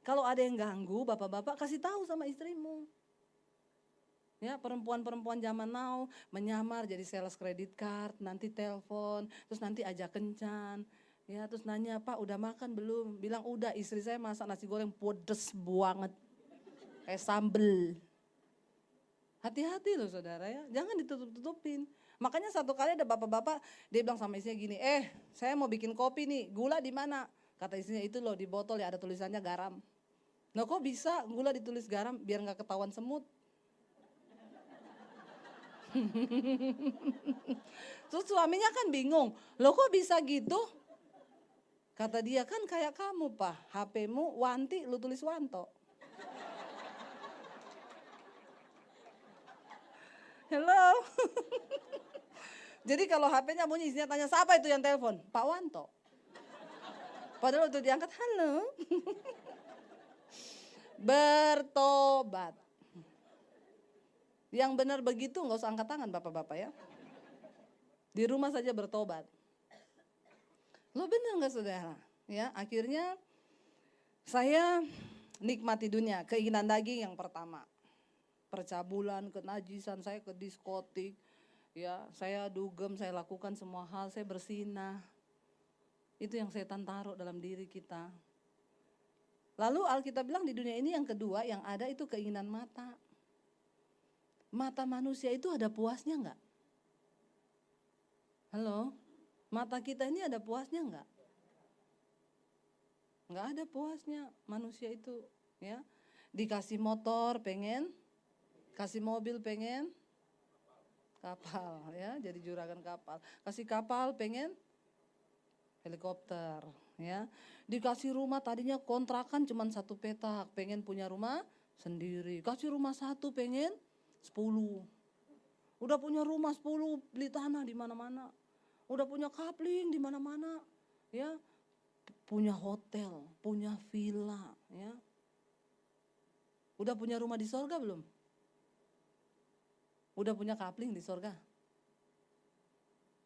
Kalau ada yang ganggu, bapak-bapak kasih tahu sama istrimu. Ya, perempuan-perempuan zaman now menyamar jadi sales credit card, nanti telepon, terus nanti ajak kencan. Ya, terus nanya, "Pak, udah makan belum?" Bilang, "Udah, istri saya masak nasi goreng pedes banget. Kayak sambel." Hati-hati loh saudara ya, jangan ditutup-tutupin. Makanya satu kali ada bapak-bapak, dia bilang sama istrinya gini, saya mau bikin kopi nih, gula di mana? Kata istrinya, itu loh di botol ya ada tulisannya garam. Nah kok bisa gula ditulis garam? Biar gak ketahuan semut. Terus suaminya kan bingung, loh kok bisa gitu? Kata dia, kan kayak kamu Pak, HP-mu Wanti, lu tulis Wanto. Hello. Jadi kalau HP-nya bunyi, isinya tanya, siapa itu yang telepon? Pak Wanto. Padahal itu diangkat, halo. Bertobat. Yang benar begitu nggak usah angkat tangan bapak-bapak ya. Di rumah saja bertobat. Lo benar nggak saudara? Ya, akhirnya saya nikmati dunia, keinginan daging yang pertama. Percabulan, kenajisan, saya ke diskotik. Ya, saya dugem, saya lakukan semua hal, saya bersinah. Itu yang setan taruh dalam diri kita. Lalu Alkitab bilang di dunia ini yang kedua yang ada itu keinginan mata. Mata manusia itu ada puasnya enggak? Halo? Mata kita ini ada puasnya enggak? Enggak ada puasnya manusia itu, ya. Dikasih motor pengen, kasih mobil pengen, kapal, ya, jadi juragan kapal. Kasih kapal pengen helikopter, ya. Dikasih rumah tadinya kontrakan cuma 1 petak, pengen punya rumah sendiri. Kasih rumah 1 pengen 10. Udah punya rumah 10, beli tanah di mana-mana. Udah punya kapling di mana-mana, ya. Punya hotel, punya villa, ya. Udah punya rumah di sorga belum? Udah punya kapling di sorga?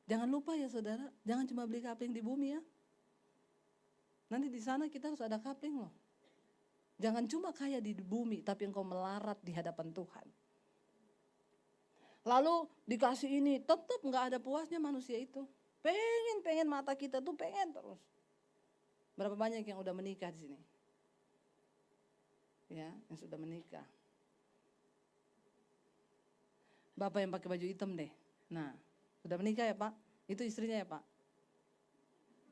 Jangan lupa ya saudara, jangan cuma beli kapling di bumi ya. Nanti di sana kita harus ada kapling loh. Jangan cuma kaya di bumi, tapi engkau melarat di hadapan Tuhan. Lalu dikasih ini, tetap gak ada puasnya manusia itu. Pengen mata kita tuh pengen terus. Berapa banyak yang udah menikah di sini? Ya, yang sudah menikah. Bapak yang pakai baju hitam deh. Nah, sudah menikah ya Pak? Itu istrinya ya Pak?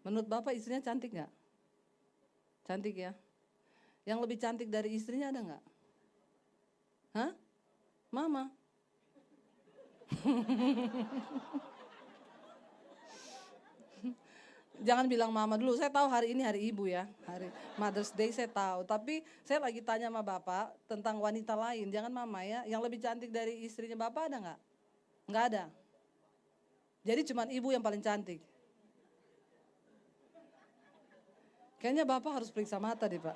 Menurut Bapak istrinya cantik gak? Cantik ya? Yang lebih cantik dari istrinya ada gak? Hah? Mama? Jangan bilang mama dulu, saya tahu hari ini hari ibu ya, hari Mother's Day saya tahu. Tapi saya lagi tanya sama Bapak tentang wanita lain, jangan mama ya. Yang lebih cantik dari istrinya Bapak ada nggak? Nggak ada. Jadi cuma ibu yang paling cantik. Kayaknya Bapak harus periksa mata deh Pak.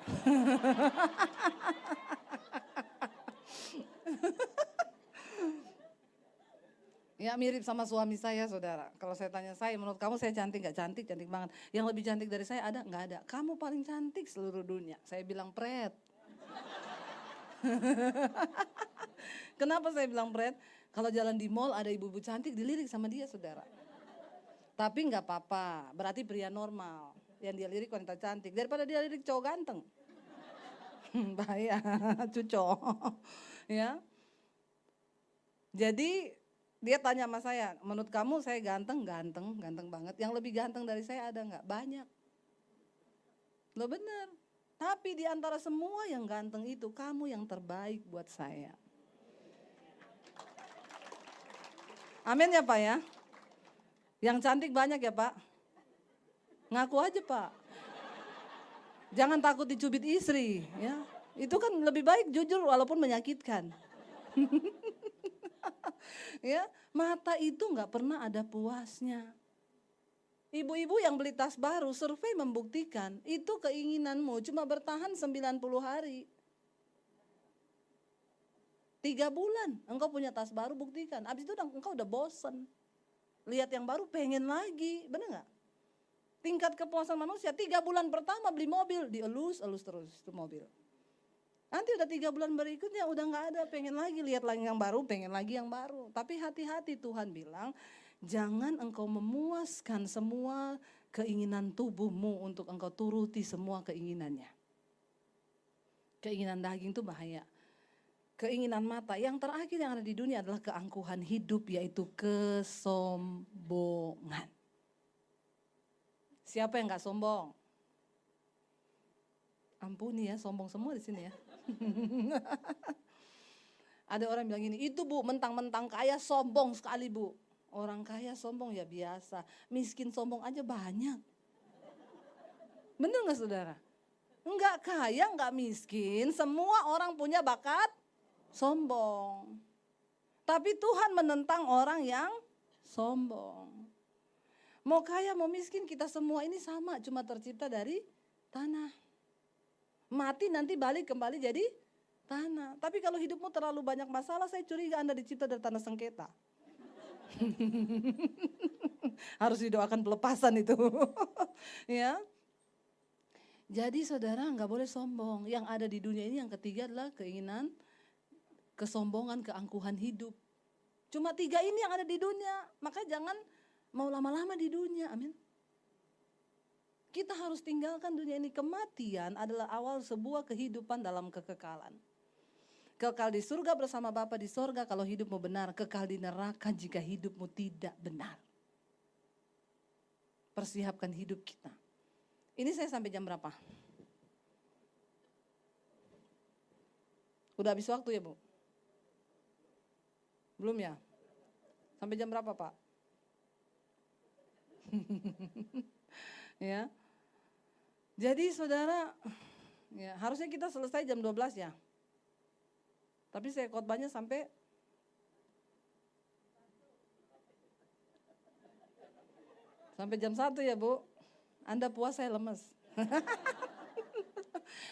Ya mirip sama suami saya saudara. Kalau saya tanya saya, menurut kamu saya cantik gak cantik? Cantik banget. Yang lebih cantik dari saya ada? Gak ada. Kamu paling cantik seluruh dunia. Saya bilang pret. Kenapa saya bilang pret? Kalau jalan di mall ada ibu-ibu cantik dilirik sama dia saudara. Tapi gak apa-apa, berarti pria normal. Yang dia lirik wanita cantik. Daripada dia lirik cowok ganteng. Bahaya, cucok. Ya. Jadi dia tanya sama saya, menurut kamu saya ganteng banget. Yang lebih ganteng dari saya ada nggak? Banyak. Loh bener. Tapi di antara semua yang ganteng itu, kamu yang terbaik buat saya. Amin ya Pak ya. Yang cantik banyak ya Pak. Ngaku aja Pak. Jangan takut dicubit istri. Ya. Itu kan lebih baik jujur walaupun menyakitkan. Ya, mata itu nggak pernah ada puasnya. Ibu-ibu yang beli tas baru, survei membuktikan itu keinginanmu cuma bertahan 90 hari. 3 bulan engkau punya tas baru, buktikan. Habis itu engkau udah bosen. Lihat yang baru pengen lagi, bener nggak? Tingkat kepuasan manusia 3 bulan pertama beli mobil, dielus terus itu mobil. Nanti udah 3 bulan berikutnya udah gak ada, pengen lagi lihat lagi yang baru, pengen lagi yang baru. Tapi hati-hati Tuhan bilang, jangan engkau memuaskan semua keinginan tubuhmu untuk engkau turuti semua keinginannya. Keinginan daging itu bahaya. Keinginan mata, yang terakhir yang ada di dunia adalah keangkuhan hidup, yaitu kesombongan. Siapa yang gak sombong? Ampuni ya, sombong semua di sini ya. Ada orang bilang gini, itu Bu mentang-mentang kaya sombong sekali Bu. Orang kaya sombong ya biasa, miskin sombong aja banyak. Bener gak saudara? Enggak kaya, enggak miskin, semua orang punya bakat sombong. Tapi Tuhan menentang orang yang sombong. Mau kaya mau miskin kita semua ini sama, cuma tercipta dari tanah. Mati nanti balik kembali jadi tanah. Tapi kalau hidupmu terlalu banyak masalah, saya curiga Anda dicipta dari tanah sengketa. Harus didoakan pelepasan itu. Ya. Jadi saudara nggak boleh sombong. Yang ada di dunia ini yang ketiga adalah keinginan, kesombongan, keangkuhan hidup. Cuma 3 ini yang ada di dunia. Makanya jangan mau lama-lama di dunia. Amin. Kita harus tinggalkan dunia ini. Kematian adalah awal sebuah kehidupan dalam kekekalan. Kekal di surga bersama Bapa di surga kalau hidupmu benar. Kekal di neraka jika hidupmu tidak benar. Persiapkan hidup kita. Ini saya sampai jam berapa? Udah habis waktu ya Bu? Belum ya? Sampai jam berapa Pak? Ya. Jadi saudara, ya, harusnya kita selesai jam 12 ya. Tapi saya khotbahnya sampai jam 1 ya Bu. Anda puas, saya lemes.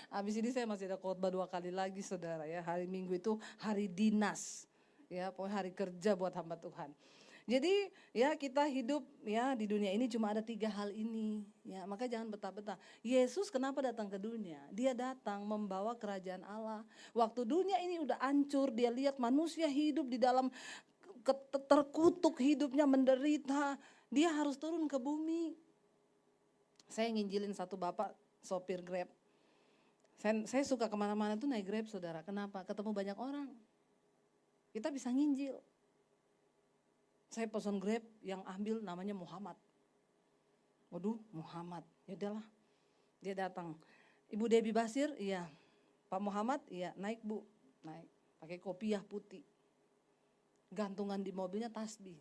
Habis ini saya masih ada khotbah 2 kali lagi saudara ya. Hari Minggu itu hari dinas. Ya, pokoknya hari kerja buat hamba Tuhan. Jadi ya kita hidup ya di dunia ini cuma ada 3 hal ini. Ya, maka jangan betah-betah. Yesus kenapa datang ke dunia? Dia datang membawa kerajaan Allah. Waktu dunia ini udah hancur, dia lihat manusia hidup di dalam terkutuk hidupnya, menderita. Dia harus turun ke bumi. Saya nginjilin satu bapak sopir Grab. Saya suka kemana-mana tuh naik Grab saudara. Kenapa? Ketemu banyak orang. Kita bisa nginjil. Saya pesan Grab yang ambil namanya Muhammad. Waduh, Muhammad. Ya udahlah. Dia datang. Ibu Debbie Basir, iya. Pak Muhammad, iya. Naik Bu, naik. Pakai kopiah putih. Gantungan di mobilnya tasbih.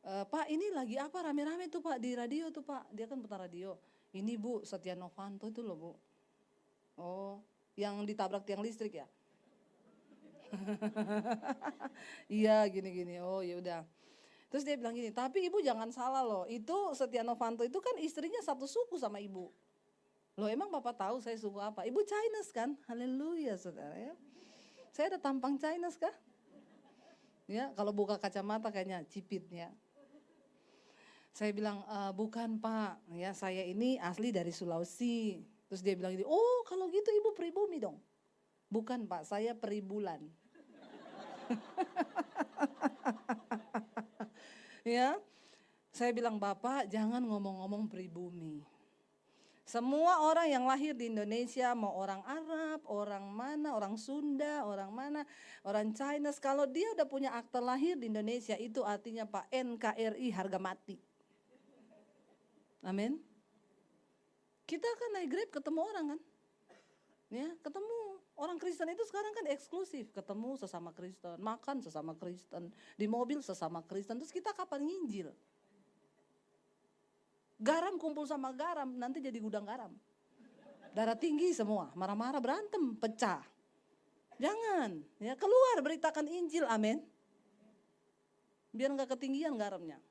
Pak, ini lagi apa rame-rame tuh Pak di radio tuh Pak. Dia kan putar radio. Ini Bu, Setia Novanto itu loh Bu. Oh, yang ditabrak tiang listrik ya? Iya gini-gini, oh ya udah. Terus dia bilang gini, tapi ibu jangan salah loh, itu Setia Novanto itu kan istrinya satu suku sama ibu. Loh emang bapak tahu saya suku apa? Ibu Chinese kan? Haleluya saudara ya. Saya ada tampang Chinese kah? Ya kalau buka kacamata kayaknya cipit ya. Saya bilang bukan Pak, ya saya ini asli dari Sulawesi. Terus dia bilang gini, oh kalau gitu ibu pribumi dong. Bukan Pak, saya peribulan. Ya, saya bilang Bapak jangan ngomong-ngomong pribumi. Semua orang yang lahir di Indonesia, mau orang Arab, orang mana, orang Sunda, orang mana, orang China, kalau dia udah punya akta lahir di Indonesia itu artinya Pak NKRI harga mati. Amin. Kita kan naik Grab ketemu orang kan, ya ketemu. Orang Kristen itu sekarang kan eksklusif, ketemu sesama Kristen, makan sesama Kristen, di mobil sesama Kristen, terus kita kapan nginjil? Garam kumpul sama garam, nanti jadi gudang garam. Darah tinggi semua, marah-marah berantem, pecah. Jangan, ya keluar beritakan Injil, amin. Biar gak ketinggian garamnya.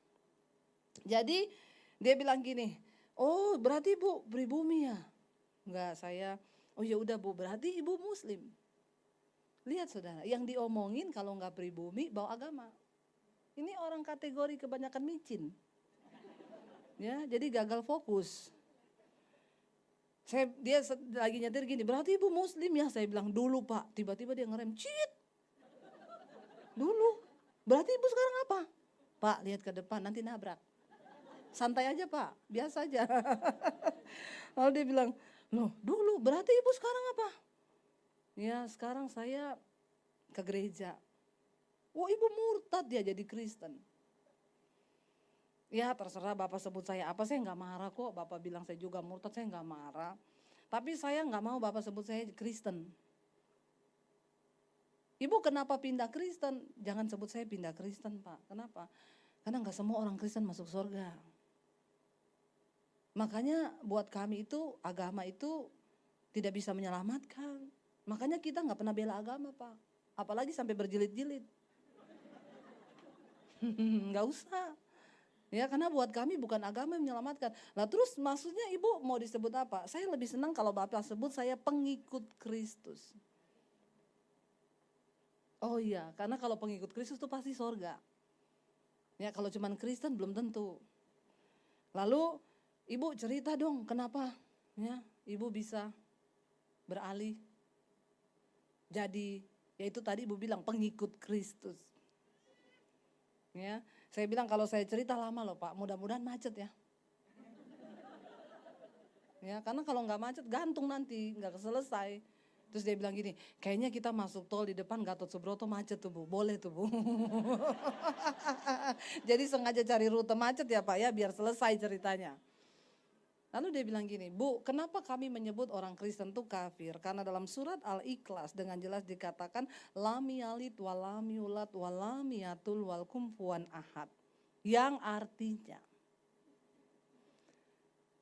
Jadi dia bilang gini, oh berarti Bu pribumi ya? Enggak, saya... Oh ya udah Bu, berarti ibu Muslim. Lihat saudara, yang diomongin kalau nggak pribumi bawa agama. Ini orang kategori kebanyakan micin. Ya, jadi gagal fokus. Dia lagi nyetir gini, berarti ibu Muslim ya? Saya bilang dulu Pak, tiba-tiba dia ngerem, cit. Dulu, berarti ibu sekarang apa? Pak, lihat ke depan nanti nabrak. Santai aja Pak, biasa aja. Lalu dia bilang, loh dulu berarti ibu sekarang apa? Ya sekarang saya ke gereja. Oh ibu murtad dia jadi Kristen. Ya terserah Bapak sebut saya apa, saya nggak marah kok. Bapak bilang saya juga murtad, saya nggak marah. Tapi saya nggak mau Bapak sebut saya Kristen. Ibu kenapa pindah Kristen? Jangan sebut saya pindah Kristen Pak. Kenapa? Karena nggak semua orang Kristen masuk surga. Makanya buat kami itu agama itu tidak bisa menyelamatkan. Makanya kita nggak pernah bela agama Pak. Apalagi sampai berjilid-jilid. Nggak usah. Ya karena buat kami bukan agama yang menyelamatkan. Lah terus maksudnya ibu mau disebut apa? Saya lebih senang kalau Bapak sebut saya pengikut Kristus. Oh iya, karena kalau pengikut Kristus itu pasti sorga. Ya kalau cuman Kristen belum tentu. Lalu ibu cerita dong kenapa ya ibu bisa beralih jadi, yaitu tadi ibu bilang pengikut Kristus. Ya, saya bilang kalau saya cerita lama loh Pak, mudah-mudahan macet ya. Ya, karena kalau nggak macet gantung nanti, nggak selesai. Terus dia bilang gini, kayaknya kita masuk tol di depan Gatot Subroto macet tuh Bu, boleh tuh Bu. Jadi sengaja cari rute macet ya Pak ya, biar selesai ceritanya. Lalu dia bilang gini, Bu, kenapa kami menyebut orang Kristen itu kafir? Karena dalam surat Al-Ikhlas dengan jelas dikatakan, lam yalid walam yulad walam yatul wal kufuwan ahad. Yang artinya,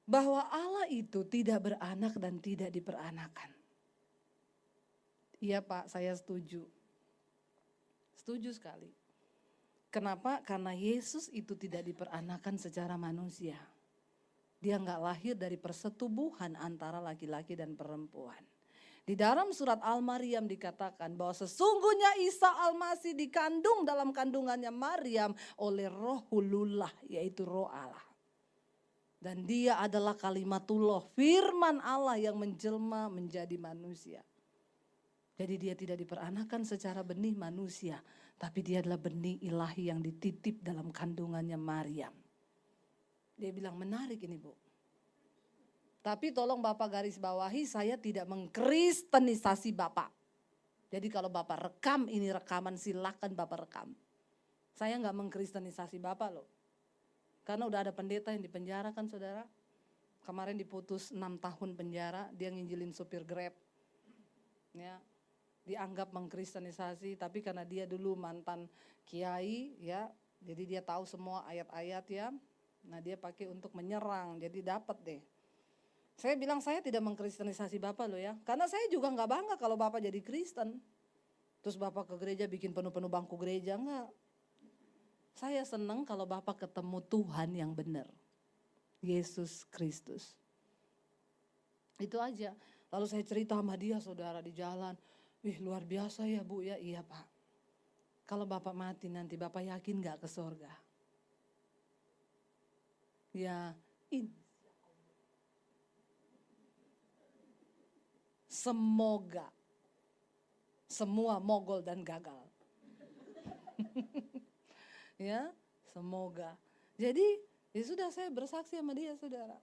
bahwa Allah itu tidak beranak dan tidak diperanakan. Iya Pak, saya setuju. Setuju sekali. Kenapa? Karena Yesus itu tidak diperanakan secara manusia. Dia nggak lahir dari persetubuhan antara laki-laki dan perempuan. Di dalam surat Al-Maryam dikatakan bahwa sesungguhnya Isa Al-Masih dikandung dalam kandungannya Maryam oleh Rohulullah, yaitu Roh Allah. Dan dia adalah kalimatullah, firman Allah yang menjelma menjadi manusia. Jadi dia tidak diperanakan secara benih manusia, tapi dia adalah benih ilahi yang dititip dalam kandungannya Maryam. Dia bilang menarik ini Bu. Tapi tolong Bapak garis bawahi, saya tidak mengkristenisasi Bapak. Jadi kalau Bapak rekam ini rekaman, silakan Bapak rekam. Saya nggak mengkristenisasi Bapak loh. Karena udah ada pendeta yang dipenjara kan saudara. Kemarin diputus 6 tahun penjara, dia nginjilin supir Grab. Ya, dianggap mengkristenisasi, tapi karena dia dulu mantan kiai ya, jadi dia tahu semua ayat-ayat ya. Nah dia pakai untuk menyerang, jadi dapat deh. Saya bilang saya tidak mengkristenisasi Bapak loh ya. Karena saya juga gak bangga kalau Bapak jadi Kristen. Terus Bapak ke gereja bikin penuh-penuh bangku gereja, enggak. Saya senang kalau Bapak ketemu Tuhan yang benar. Yesus Kristus. Itu aja. Lalu saya cerita sama dia saudara di jalan. Wih luar biasa ya Bu ya, iya Pak. Kalau Bapak mati nanti Bapak yakin gak ke surga? Ya, semoga semua mogol dan gagal. Ya, semoga. Jadi, ya sudah saya bersaksi sama dia, saudara.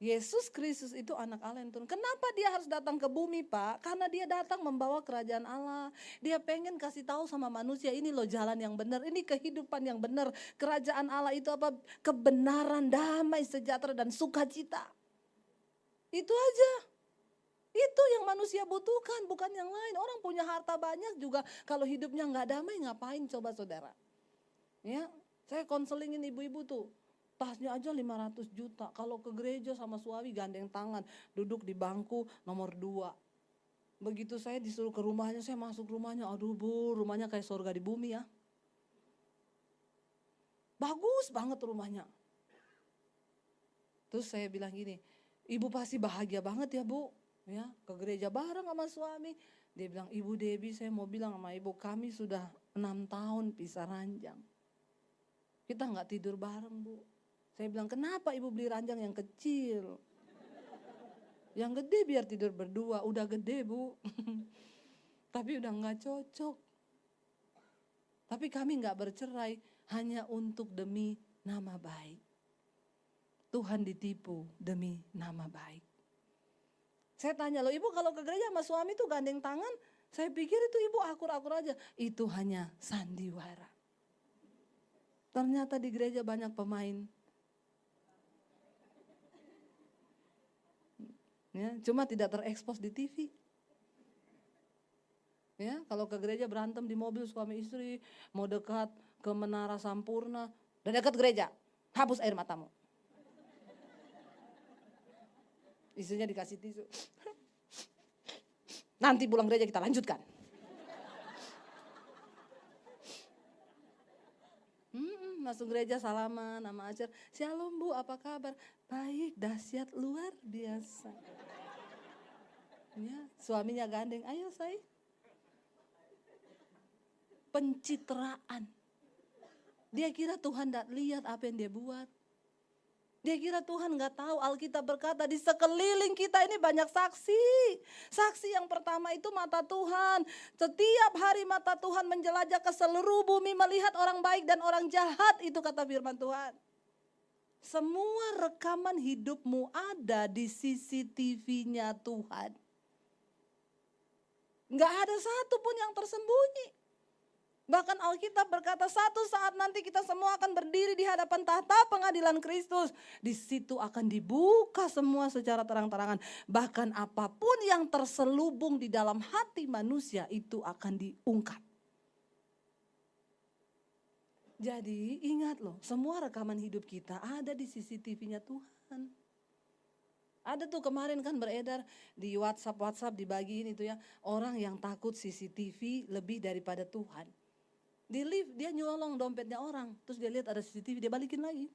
Yesus Kristus itu anak Allah yang turun. Kenapa dia harus datang ke bumi Pak? Karena dia datang membawa kerajaan Allah. Dia pengen kasih tahu sama manusia, ini loh jalan yang benar, ini kehidupan yang benar. Kerajaan Allah itu apa? Kebenaran, damai, sejahtera dan sukacita. Itu aja. Itu yang manusia butuhkan, bukan yang lain. Orang punya harta banyak juga kalau hidupnya nggak damai ngapain coba saudara. Ya, saya konselingin ibu-ibu tuh. Tasnya aja 500 juta. Kalau ke gereja sama suami gandeng tangan. Duduk di bangku nomor 2. Begitu saya disuruh ke rumahnya, saya masuk rumahnya. Aduh Bu, rumahnya kayak surga di bumi ya. Bagus banget rumahnya. Terus saya bilang gini, Ibu pasti bahagia banget ya Bu. Ya, ke gereja bareng sama suami. Dia bilang, Ibu Debbie saya mau bilang sama Ibu, kami sudah 6 tahun pisah ranjang. Kita nggak tidur bareng Bu. Saya bilang, kenapa Ibu beli ranjang yang kecil? Yang gede biar tidur berdua, udah gede Bu. Tapi udah nggak cocok. Tapi kami nggak bercerai hanya untuk demi nama baik. Tuhan ditipu demi nama baik. Saya tanya loh, Ibu kalau ke gereja sama suami tuh gandeng tangan, saya pikir itu Ibu akur-akur aja. Itu hanya sandiwara. Ternyata di gereja banyak pemain. Ya, cuma tidak terekspos di TV. Ya, kalau ke gereja berantem di mobil suami istri, mau dekat ke Menara Sampurna, dan dekat gereja, hapus air matamu. Istrinya dikasih tisu. Nanti pulang gereja kita lanjutkan. Masuk gereja salaman sama ajar. Shalom Bu, apa kabar? Baik, dahsyat luar biasa. Ya, suaminya gandeng, ayo say. Pencitraan. Dia kira Tuhan tidak lihat apa yang dia buat. Dia kira Tuhan gak tahu. Alkitab berkata di sekeliling kita ini banyak saksi. Saksi yang pertama itu mata Tuhan. Setiap hari mata Tuhan menjelajah ke seluruh bumi melihat orang baik dan orang jahat. Itu kata firman Tuhan. Semua rekaman hidupmu ada di CCTV-nya Tuhan. Nggak ada satu pun yang tersembunyi. Bahkan Alkitab berkata satu saat nanti kita semua akan berdiri di hadapan tahta pengadilan Kristus. Di situ akan dibuka semua secara terang-terangan. Bahkan apapun yang terselubung di dalam hati manusia itu akan diungkap. Jadi ingat loh, semua rekaman hidup kita ada di CCTV-nya Tuhan. Ada tuh kemarin kan beredar di WhatsApp dibagiin itu ya. Orang yang takut CCTV lebih daripada Tuhan. Di lift dia nyolong dompetnya orang, terus dia lihat ada CCTV, dia balikin lagi.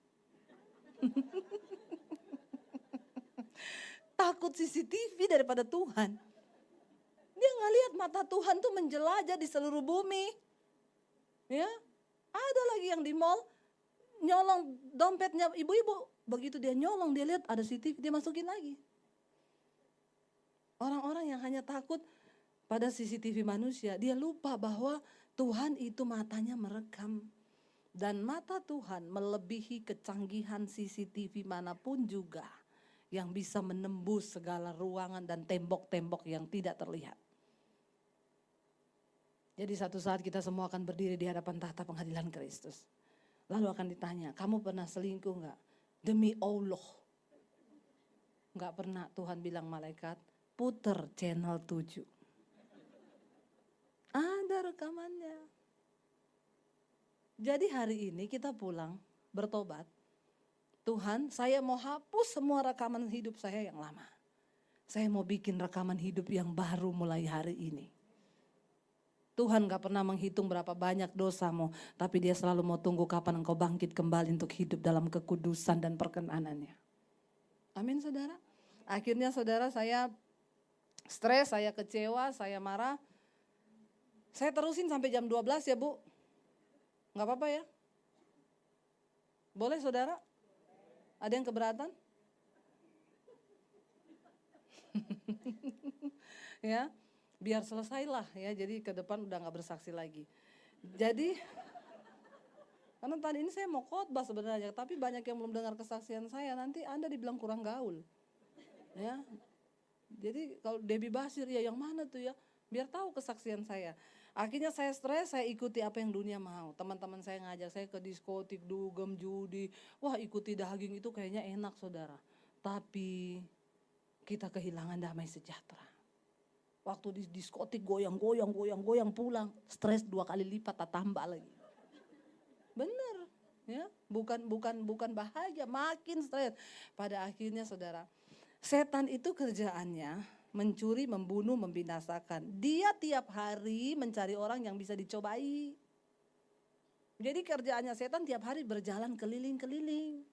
Takut CCTV daripada Tuhan. Dia nggak lihat mata Tuhan tuh menjelajah di seluruh bumi. Ya, ada lagi yang di mall nyolong dompetnya ibu-ibu. Begitu dia nyolong, dia lihat ada CCTV, dia masukin lagi. Orang-orang yang hanya takut pada CCTV manusia, dia lupa bahwa Tuhan itu matanya merekam. Dan mata Tuhan melebihi kecanggihan CCTV manapun juga yang bisa menembus segala ruangan dan tembok-tembok yang tidak terlihat. Jadi satu saat kita semua akan berdiri di hadapan tahta pengadilan Kristus. Lalu akan ditanya, kamu pernah selingkuh enggak? Demi Allah. Enggak pernah. Tuhan bilang malaikat, puter channel 7. Ada rekamannya. Jadi hari ini kita pulang bertobat. Tuhan, saya mau hapus semua rekaman hidup saya yang lama. Saya mau bikin rekaman hidup yang baru mulai hari ini. Tuhan gak pernah menghitung berapa banyak dosamu, tapi dia selalu mau tunggu kapan engkau bangkit kembali untuk hidup dalam kekudusan dan perkenanannya. Amin saudara. Akhirnya saudara, saya stres, saya kecewa, saya marah. Saya terusin sampai jam 12 ya Bu. Gak apa-apa ya? Boleh saudara? Ada yang keberatan? Ya, biar selesailah ya. Jadi ke depan udah gak bersaksi lagi. Jadi, karena tadi ini saya mau khotbah sebenarnya. Tapi banyak yang belum dengar kesaksian saya. Nanti Anda dibilang kurang gaul. Ya, jadi kalau Debbie Basir ya yang mana tuh ya? Biar tahu kesaksian saya. Akhirnya saya stres, saya ikuti apa yang dunia mau. Teman-teman saya ngajak saya ke diskotik, dugem, judi. Wah ikuti daging itu kayaknya enak saudara. Tapi kita kehilangan damai sejahtera. Waktu di diskotik goyang pulang. Stres 2 kali lipat, tambah lagi. Bener ya, bukan bahagia, makin stres. Pada akhirnya saudara, setan itu kerjaannya mencuri, membunuh, membinasakan. Dia tiap hari mencari orang yang bisa dicobai. Jadi kerjaannya setan tiap hari berjalan keliling-keliling.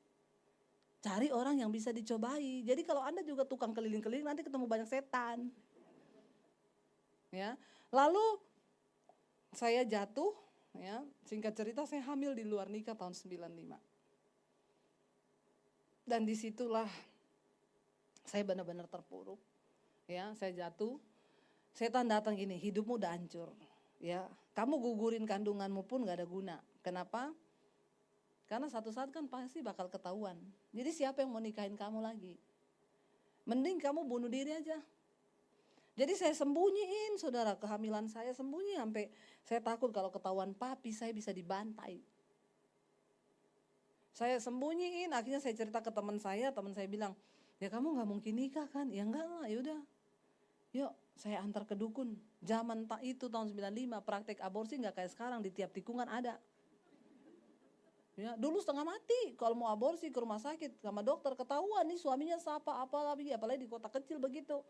Cari orang yang bisa dicobai. Jadi kalau Anda juga tukang keliling-keliling nanti ketemu banyak setan. Ya. Lalu saya jatuh, ya, singkat cerita saya hamil di luar nikah tahun 95. Dan disitulah saya benar-benar terpuruk. Ya, saya jatuh, setan datang gini, hidupmu udah hancur. Ya, kamu gugurin kandunganmu pun gak ada guna. Kenapa? Karena satu saat kan pasti bakal ketahuan. Jadi siapa yang mau nikahin kamu lagi? Mending kamu bunuh diri aja. Jadi saya sembunyiin saudara, kehamilan saya sembunyi sampai saya takut kalau ketahuan papi saya bisa dibantai. Saya sembunyiin, akhirnya saya cerita ke teman saya bilang, ya kamu gak mungkin nikah kan? Ya enggak lah, yaudah. Yuk saya antar ke dukun. Zaman itu tahun 95 praktek aborsi gak kayak sekarang, di tiap tikungan ada. Ya, dulu setengah mati kalau mau aborsi ke rumah sakit sama dokter, ketahuan nih suaminya siapa, apalagi di kota kecil begitu.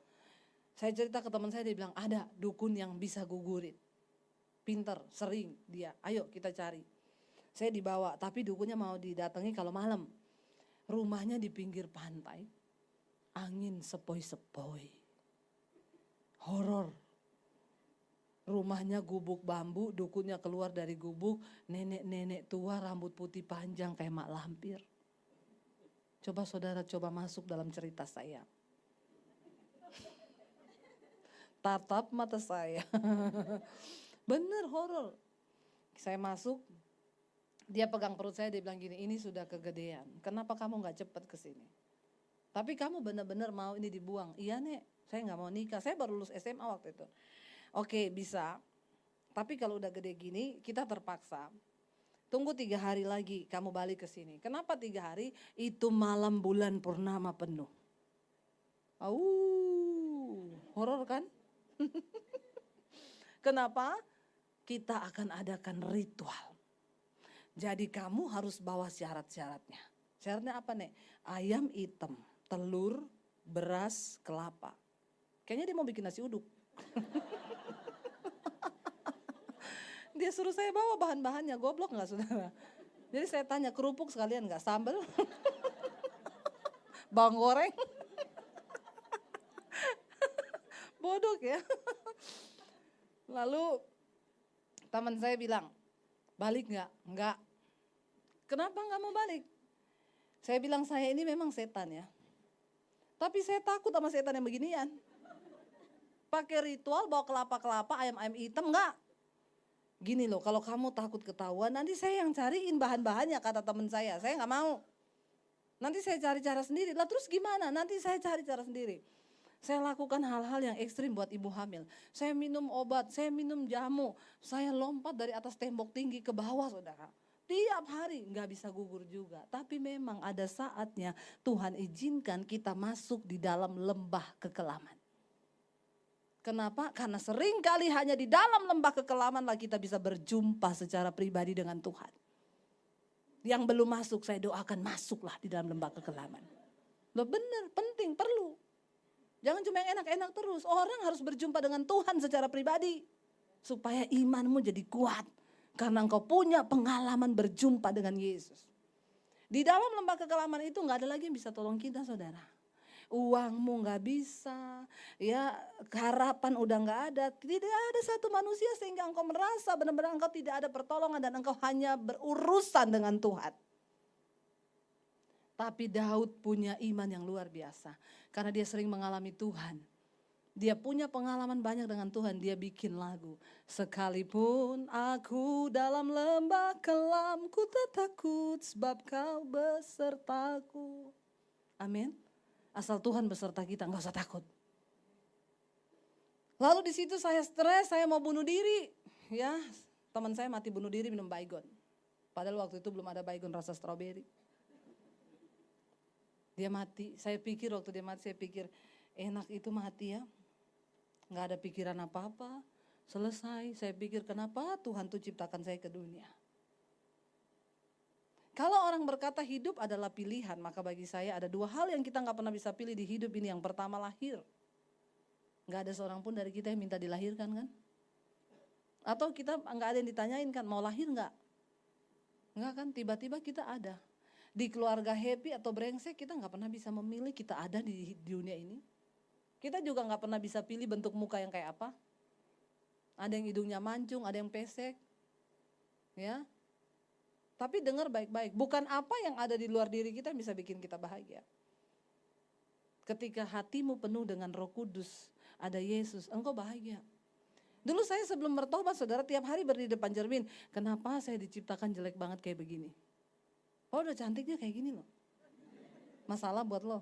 Saya cerita ke teman saya, dia bilang ada dukun yang bisa gugurin. Pinter, sering dia, ayo kita cari. Saya dibawa, tapi dukunnya mau didatangi kalau malam. Rumahnya di pinggir pantai, angin sepoi-sepoi. Horor. Rumahnya gubuk bambu, dukunnya keluar dari gubuk, nenek-nenek tua rambut putih panjang kayak mak lampir. Coba saudara masuk dalam cerita saya. Tatap mata saya. Bener horor. Saya masuk, Dia pegang perut saya, dia bilang gini, ini sudah kegedean. Kenapa kamu gak cepat ke sini? Tapi kamu benar-benar mau ini dibuang. Iya Nek, saya gak mau nikah. Saya baru lulus SMA waktu itu. Oke, bisa. Tapi kalau udah gede gini, kita terpaksa. Tunggu 3 hari lagi kamu balik ke sini. Kenapa 3 hari? Itu malam bulan purnama penuh. Horor kan? Kenapa? Kita akan adakan ritual. Jadi kamu harus bawa syarat-syaratnya. Syaratnya apa Nek? Ayam hitam, telur, beras, kelapa. Kayaknya dia mau bikin nasi uduk. Dia suruh saya bawa bahan-bahannya, goblok gak saudara? Jadi saya tanya, kerupuk sekalian gak? Sambal? Bawang goreng? Bodoh ya. Lalu teman saya bilang, balik gak? Enggak. Kenapa gak mau balik? Saya bilang, saya ini memang setan ya. Tapi saya takut sama setan yang beginian. Pakai ritual, bawa kelapa-kelapa, ayam-ayam hitam, enggak. Gini loh, kalau kamu takut ketahuan, nanti saya yang cariin bahan-bahannya, kata teman saya nggak mau. Nanti saya cari cara sendiri, lah terus gimana? Nanti saya cari cara sendiri. Saya lakukan hal-hal yang ekstrim buat ibu hamil. Saya minum obat, saya minum jamu, saya lompat dari atas tembok tinggi ke bawah saudara. Tiap hari nggak bisa gugur juga. Tapi memang ada saatnya Tuhan izinkan kita masuk di dalam lembah kekelaman. Kenapa? Karena sering kali hanya di dalam lembah kekelaman lah kita bisa berjumpa secara pribadi dengan Tuhan. Yang belum masuk saya doakan masuklah di dalam lembah kekelaman. Loh benar, penting, perlu. Jangan cuma yang enak-enak terus. Orang harus berjumpa dengan Tuhan secara pribadi. Supaya imanmu jadi kuat. Karena engkau punya pengalaman berjumpa dengan Yesus. Di dalam lembah kekelaman itu gak ada lagi yang bisa tolong kita saudara. Uangmu gak bisa, ya harapan udah gak ada. Tidak ada satu manusia sehingga engkau merasa benar-benar engkau tidak ada pertolongan dan engkau hanya berurusan dengan Tuhan. Tapi Daud punya iman yang luar biasa karena dia sering mengalami Tuhan. Dia punya pengalaman banyak dengan Tuhan, dia bikin lagu. Sekalipun aku dalam lembah kelam, ku tak takut sebab kau besertaku. Amin. Asal Tuhan beserta kita, enggak usah takut. Lalu di situ saya stres, saya mau bunuh diri. Ya, teman saya mati bunuh diri minum Baygon. Padahal waktu itu belum ada Baygon rasa stroberi. Dia mati, saya pikir waktu dia mati, saya pikir enak itu mati ya. Enggak ada pikiran apa-apa, selesai. Saya pikir kenapa Tuhan tuh ciptakan saya ke dunia. Kalau orang berkata hidup adalah pilihan, maka bagi saya ada 2 hal yang kita gak pernah bisa pilih di hidup ini. Yang pertama lahir. Gak ada seorang pun dari kita yang minta dilahirkan kan? Atau kita gak ada yang ditanyain kan, mau lahir gak? Enggak kan, tiba-tiba kita ada. Di keluarga happy atau brengsek kita gak pernah bisa memilih kita ada di dunia ini. Kita juga gak pernah bisa pilih bentuk muka yang kayak apa. Ada yang hidungnya mancung, ada yang pesek. Ya. Tapi dengar baik-baik, bukan apa yang ada di luar diri kita yang bisa bikin kita bahagia. Ketika hatimu penuh dengan Roh Kudus, ada Yesus, engkau bahagia. Dulu saya sebelum bertobat, saudara tiap hari berdiri depan cermin, kenapa saya diciptakan jelek banget kayak begini? Oh udah cantiknya kayak gini loh. Masalah buat lo.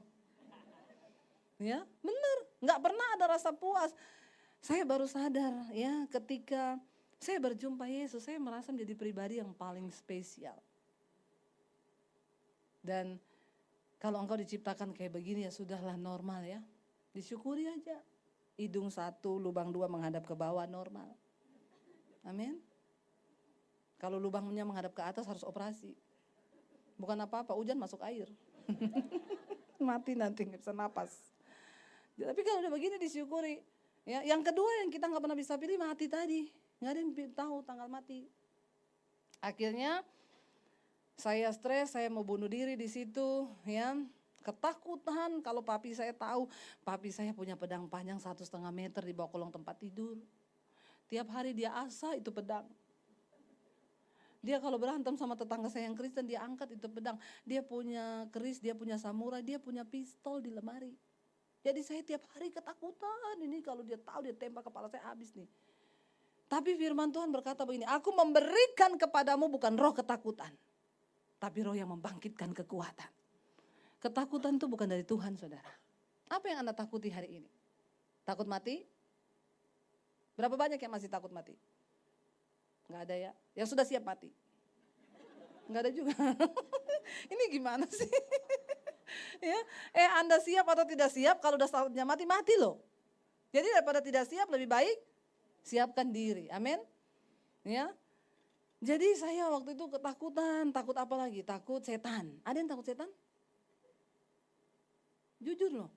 Ya, bener, nggak pernah ada rasa puas. Saya baru sadar ya ketika saya berjumpa Yesus, saya merasa menjadi pribadi yang paling spesial. Dan kalau engkau diciptakan kayak begini ya sudahlah normal ya. Disyukuri aja. Hidung 1, lubang 2 menghadap ke bawah normal. Amin. Kalau lubangnya menghadap ke atas harus operasi. Bukan apa-apa, hujan masuk air. Mati nanti nggak bisa napas. Tapi kalau udah begini disyukuri. Ya, yang kedua yang kita nggak pernah bisa pilih mati tadi. Nggak ada yang tahu tanggal mati. Akhirnya saya stres, saya mau bunuh diri di situ, ya ketakutan kalau papi saya tahu, papi saya punya pedang panjang 1,5 meter di bawah kolong tempat tidur. Tiap hari dia asah itu pedang. Dia kalau berantem sama tetangga saya yang Kristen dia angkat itu pedang. Dia punya keris, dia punya samurai, dia punya pistol di lemari. Jadi saya tiap hari ketakutan ini kalau dia tahu dia tembak kepala saya habis nih. Tapi firman Tuhan berkata begini, aku memberikan kepadamu bukan roh ketakutan, tapi roh yang membangkitkan kekuatan. Ketakutan itu bukan dari Tuhan, saudara. Apa yang Anda takuti hari ini? Takut mati? Berapa banyak yang masih takut mati? Enggak ada ya? Yang sudah siap mati? Enggak ada juga. Ini gimana sih? Ya, Anda siap atau tidak siap? Kalau udah saatnya mati, mati loh. Jadi daripada tidak siap, lebih baik siapkan diri. Amin. Ya. Jadi saya waktu itu ketakutan, takut apa lagi? Takut setan. Ada yang takut setan? Jujur loh.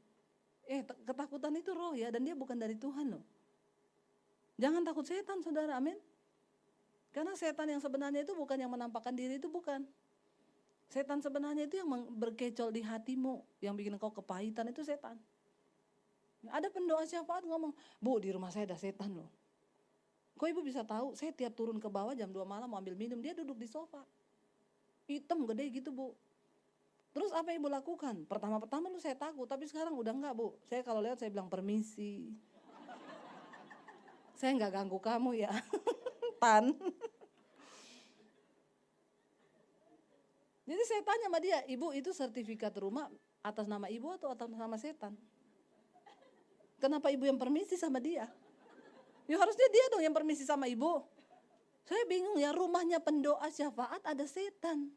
Ketakutan itu roh ya, dan dia bukan dari Tuhan loh. Jangan takut setan, saudara. Amin. Karena setan yang sebenarnya itu bukan yang menampakkan diri, itu bukan. Setan sebenarnya itu yang berkecol di hatimu, yang bikin engkau kepahitan, itu setan. Ada pendoa syafaat ngomong, Bu, di rumah saya ada setan loh. Kok ibu bisa tahu? Saya tiap turun ke bawah jam 2 malam mau ambil minum, dia duduk di sofa. Hitam gede gitu, Bu. Terus apa ibu lakukan? Pertama-pertama lu saya takut, tapi sekarang udah enggak, Bu. Saya kalau lihat saya bilang permisi. Saya enggak ganggu kamu ya. Tan. Jadi saya tanya sama dia, Ibu itu sertifikat rumah atas nama ibu atau atas nama setan? Kenapa ibu yang permisi sama dia? Ya harusnya dia dong yang permisi sama ibu. Saya bingung ya, rumahnya pendoa syafaat ada setan.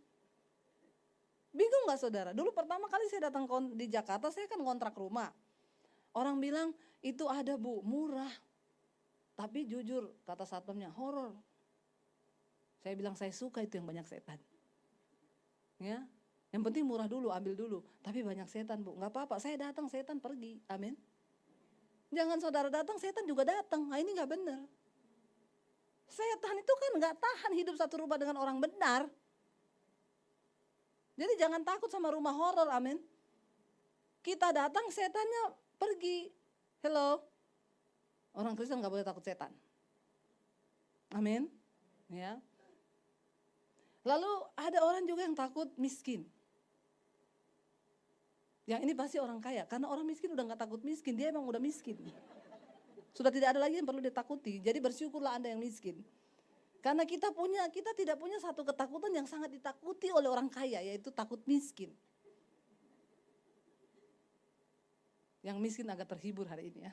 Bingung gak saudara? Dulu pertama kali saya datang di Jakarta, saya kan kontrak rumah. Orang bilang itu ada Bu, murah. Tapi jujur kata satpamnya horor. Saya bilang saya suka itu yang banyak setan. Ya, yang penting murah dulu, ambil dulu. Tapi banyak setan Bu, gak apa-apa, saya datang setan pergi, amin. Jangan saudara datang, setan juga datang. Nah ini gak benar. Setan itu kan gak tahan hidup satu rumah dengan orang benar. Jadi jangan takut sama rumah horor, amin. Kita datang, setannya pergi. Hello. Orang Kristen gak boleh takut setan. Amin. Ya. Lalu ada orang juga yang takut miskin. Yang ini pasti orang kaya, karena orang miskin udah gak takut miskin, dia emang udah miskin. Sudah tidak ada lagi yang perlu ditakuti, jadi bersyukurlah Anda yang miskin. Karena kita tidak punya satu ketakutan yang sangat ditakuti oleh orang kaya, yaitu takut miskin. Yang miskin agak terhibur hari ini ya.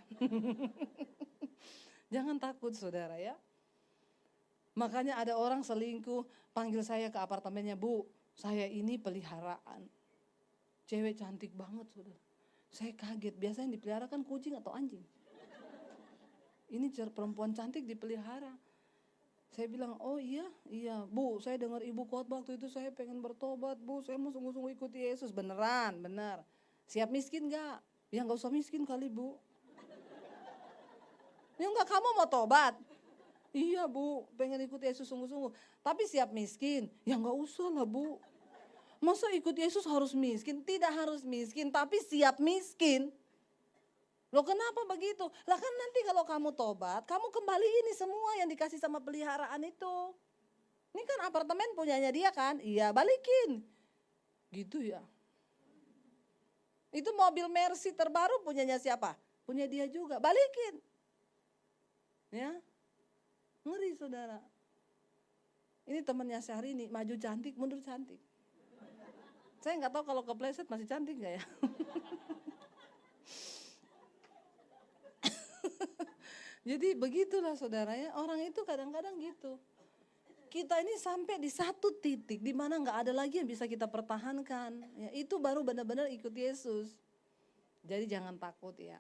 Jangan takut saudara ya. Makanya ada orang selingkuh, panggil saya ke apartemennya, Bu, saya ini peliharaan. Cewek cantik banget saudara. Saya kaget, biasanya yang dipelihara kan kucing atau anjing. Ini perempuan cantik dipelihara. Saya bilang, oh iya Bu, saya dengar ibu khotbah waktu itu saya pengen bertobat Bu, saya mau sungguh-sungguh ikuti Yesus. Beneran, benar. Siap miskin gak? Ya gak usah miskin kali Bu. Ya enggak, kamu mau tobat? Iya Bu, pengen ikut Yesus sungguh-sungguh. Tapi siap miskin? Ya gak usah lah Bu. Masa ikut Yesus harus miskin? Tidak harus miskin, tapi siap miskin. Loh kenapa begitu? Lah kan nanti kalau kamu tobat, kamu kembali ini semua yang dikasih sama peliharaan itu. Ini kan apartemen punyanya dia kan? Iya, balikin. Gitu ya. Itu mobil Mercy terbaru punyanya siapa? Punya dia juga, balikin. Ya. Ngeri saudara. Ini temannya Syahrini, maju cantik, mundur cantik. Saya nggak tahu kalau kepleset masih cantik nggak ya? Jadi begitulah saudara ya, orang itu kadang-kadang gitu. Kita ini sampai di satu titik di mana nggak ada lagi yang bisa kita pertahankan. Ya, itu baru benar-benar ikut Yesus. Jadi jangan takut ya.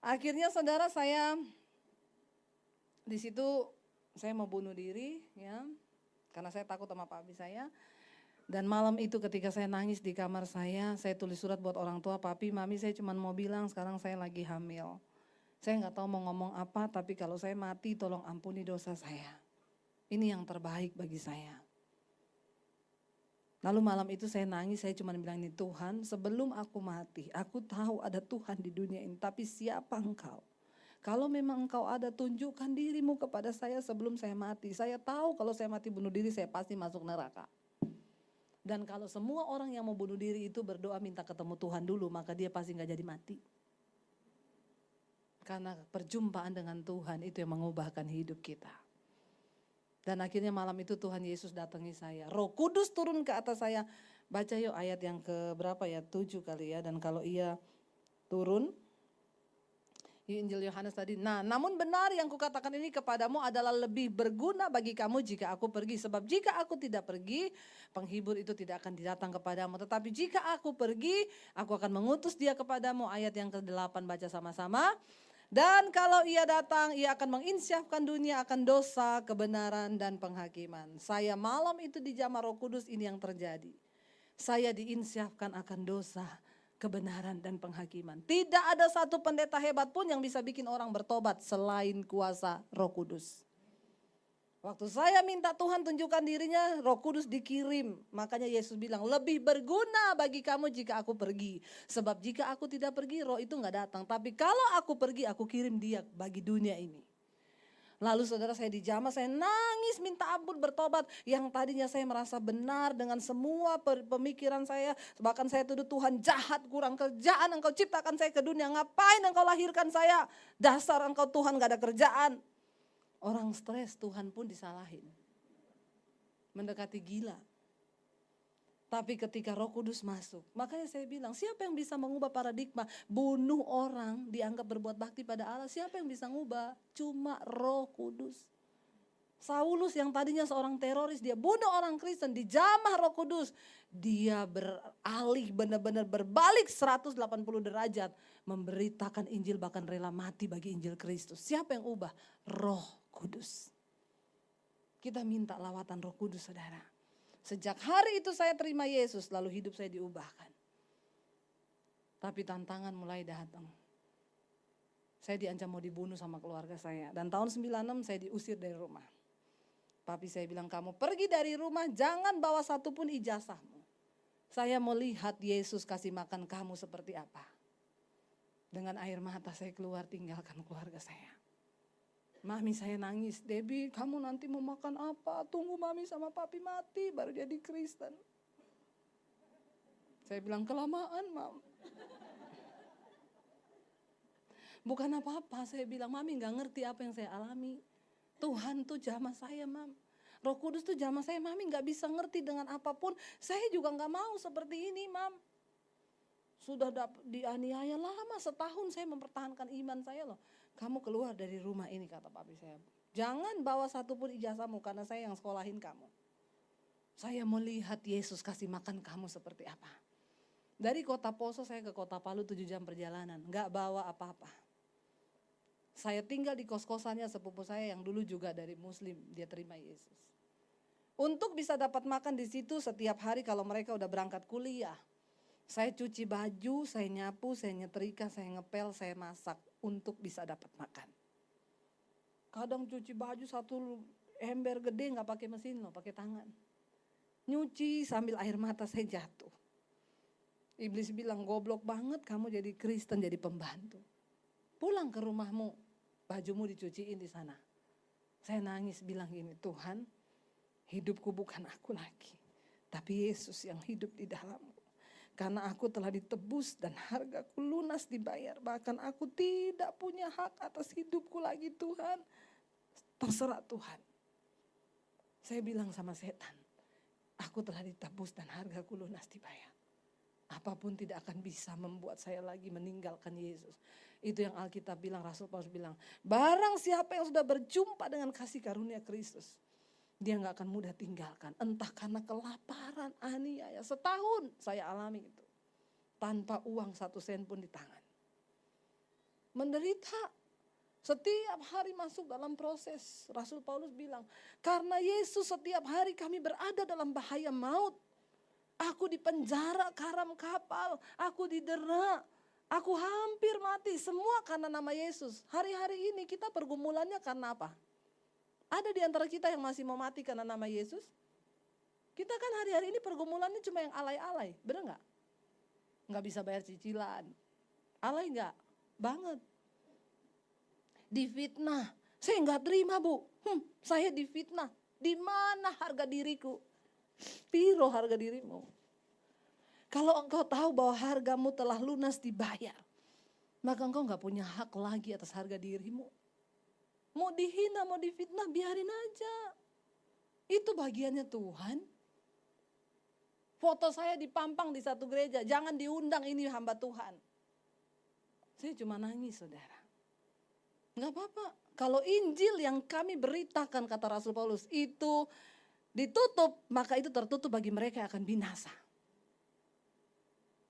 Akhirnya saudara saya di situ saya mau bunuh diri ya, karena saya takut sama papi saya. Dan malam itu ketika saya nangis di kamar saya tulis surat buat orang tua, papi, mami saya cuma mau bilang sekarang saya lagi hamil. Saya nggak tahu mau ngomong apa, tapi kalau saya mati tolong ampuni dosa saya. Ini yang terbaik bagi saya. Lalu malam itu saya nangis, saya cuma bilang ini, Tuhan sebelum aku mati, aku tahu ada Tuhan di dunia ini, tapi siapa Engkau? Kalau memang Engkau ada, tunjukkan dirimu kepada saya sebelum saya mati. Saya tahu kalau saya mati bunuh diri, saya pasti masuk neraka. Dan kalau semua orang yang mau bunuh diri itu berdoa minta ketemu Tuhan dulu, maka dia pasti gak jadi mati. Karena perjumpaan dengan Tuhan itu yang mengubahkan hidup kita. Dan akhirnya malam itu Tuhan Yesus datangi saya. Roh Kudus turun ke atas saya. Baca yuk ayat yang ke berapa ya? 7 kali ya. Dan kalau ia turun, Injil Yohanes tadi. Nah, namun benar yang kukatakan ini kepadamu adalah lebih berguna bagi kamu jika aku pergi. Sebab jika aku tidak pergi, penghibur itu tidak akan datang kepadamu. Tetapi jika aku pergi, aku akan mengutus dia kepadamu. Ayat yang ke-8 baca sama-sama. Dan kalau ia datang, ia akan menginsyafkan dunia akan dosa, kebenaran, dan penghakiman. Saya malam itu di Jamaah Roh Kudus ini yang terjadi. Saya diinsyafkan akan dosa, kebenaran, dan penghakiman. Tidak ada satu pendeta hebat pun yang bisa bikin orang bertobat selain kuasa Roh Kudus. Waktu saya minta Tuhan tunjukkan dirinya, Roh Kudus dikirim. Makanya Yesus bilang, lebih berguna bagi kamu jika aku pergi. Sebab jika aku tidak pergi, roh itu gak datang. Tapi kalau aku pergi, aku kirim dia bagi dunia ini. Lalu saudara, saya di Jamaah, saya nangis minta ampun bertobat. Yang tadinya saya merasa benar dengan semua pemikiran saya. Bahkan saya tuduh Tuhan jahat, kurang kerjaan, engkau ciptakan saya ke dunia. Ngapain engkau lahirkan saya? Dasar engkau Tuhan gak ada kerjaan. Orang stres Tuhan pun disalahin. Mendekati gila. Tapi ketika Roh Kudus masuk, makanya saya bilang siapa yang bisa mengubah paradigma? Bunuh orang dianggap berbuat bakti pada Allah. Siapa yang bisa ngubah? Cuma Roh Kudus. Saulus yang tadinya seorang teroris, dia bunuh orang Kristen di Jamaah Roh Kudus. Dia beralih benar-benar berbalik 180 derajat. Memberitakan Injil bahkan rela mati bagi Injil Kristus. Siapa yang ubah? Roh Kudus. Kita minta lawatan Roh Kudus saudara. Sejak hari itu saya terima Yesus, lalu hidup saya diubahkan. Tapi tantangan mulai datang. Saya diancam mau dibunuh sama keluarga saya. Dan tahun 96 saya diusir dari rumah. Papi saya bilang, kamu pergi dari rumah, jangan bawa satupun ijazahmu. Saya mau lihat Yesus kasih makan kamu seperti apa. Dengan air mata saya keluar, tinggalkan keluarga saya. Mami saya nangis, Debbie kamu nanti mau makan apa? Tunggu mami sama papi mati baru jadi Kristen. Saya bilang kelamaan mam. Bukan apa-apa, saya bilang mami gak ngerti apa yang saya alami. Tuhan tuh jamah saya mam. Roh Kudus tuh jamah saya, mami gak bisa ngerti dengan apapun. Saya juga gak mau seperti ini mam. Sudah dianiaya lama, setahun saya mempertahankan iman saya loh. Kamu keluar dari rumah ini kata papi saya. Jangan bawa satupun ijazahmu karena saya yang sekolahin kamu. Saya mau lihat Yesus kasih makan kamu seperti apa. Dari kota Poso saya ke kota Palu 7 jam perjalanan. Gak bawa apa-apa. Saya tinggal di kos-kosannya sepupu saya yang dulu juga dari Muslim. Dia terima Yesus. Untuk bisa dapat makan di situ setiap hari kalau mereka udah berangkat kuliah. Saya cuci baju, saya nyapu, saya nyetrika, saya ngepel, saya masak untuk bisa dapat makan. Kadang cuci baju satu ember gede gak pakai mesin loh, pakai tangan. Nyuci sambil air mata saya jatuh. Iblis bilang goblok banget kamu jadi Kristen, jadi pembantu. Pulang ke rumahmu, bajumu dicuciin di sana. Saya nangis bilang gini, Tuhan hidupku bukan aku lagi. Tapi Yesus yang hidup di dalamku. Karena aku telah ditebus dan hargaku lunas dibayar. Bahkan aku tidak punya hak atas hidupku lagi Tuhan. Terserah Tuhan. Saya bilang sama setan, aku telah ditebus dan hargaku lunas dibayar. Apapun tidak akan bisa membuat saya lagi meninggalkan Yesus. Itu yang Alkitab bilang, Rasul Paulus bilang. Barang siapa yang sudah berjumpa dengan kasih karunia Kristus. Dia gak akan mudah tinggalkan. Entah karena kelaparan, aniaya. Setahun saya alami itu. Tanpa uang 1 sen pun di tangan. Menderita. Setiap hari masuk dalam proses. Rasul Paulus bilang. Karena Yesus setiap hari kami berada dalam bahaya maut. Aku dipenjara karam kapal. Aku didera. Aku hampir mati. Semua karena nama Yesus. Hari-hari ini kita pergumulannya karena apa? Ada di antara kita yang masih mau mati karena nama Yesus? Kita kan hari-hari ini pergumulannya cuma yang alay-alay, benar gak? Gak bisa bayar cicilan. Alay gak? Banget. Difitnah. Saya gak terima bu. Saya difitnah. Di mana harga diriku? Piro harga dirimu? Kalau engkau tahu bahwa hargamu telah lunas dibayar. maka engkau gak punya hak lagi atas harga dirimu. Mau dihina, mau difitnah, biarin aja. Itu bagiannya Tuhan. Foto saya dipampang di satu gereja, jangan diundang, ini hamba Tuhan. Saya cuma nangis, saudara. Gak apa-apa. Kalau Injil yang kami beritakan, kata Rasul Paulus, itu ditutup, maka itu tertutup bagi mereka yang akan binasa.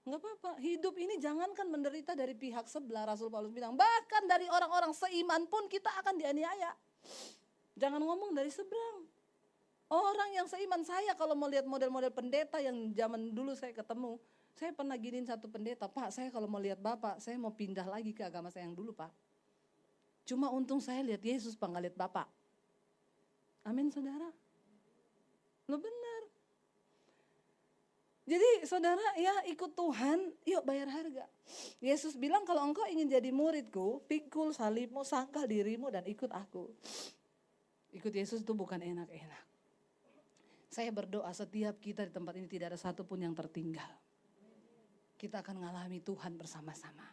Gak apa-apa, hidup ini jangankan menderita dari pihak sebelah, Rasul Paulus bilang, bahkan dari orang-orang seiman pun kita akan dianiaya. Jangan ngomong dari seberang. Orang yang seiman, saya kalau mau lihat model-model pendeta yang zaman dulu saya ketemu, saya pernah giniin satu pendeta, Pak, saya kalau mau lihat Bapak, saya mau pindah lagi ke agama saya yang dulu, Pak. Cuma untung saya lihat Yesus, Pak, gak lihat Bapak. Amin, saudara. Lo benar. Jadi saudara, ya ikut Tuhan, yuk bayar harga. Yesus bilang kalau engkau ingin jadi muridku, pikul salibmu, sangkal dirimu dan ikut aku. Ikut Yesus itu bukan enak-enak. Saya berdoa setiap kita di tempat ini tidak ada satupun yang tertinggal. Kita akan mengalami Tuhan bersama-sama.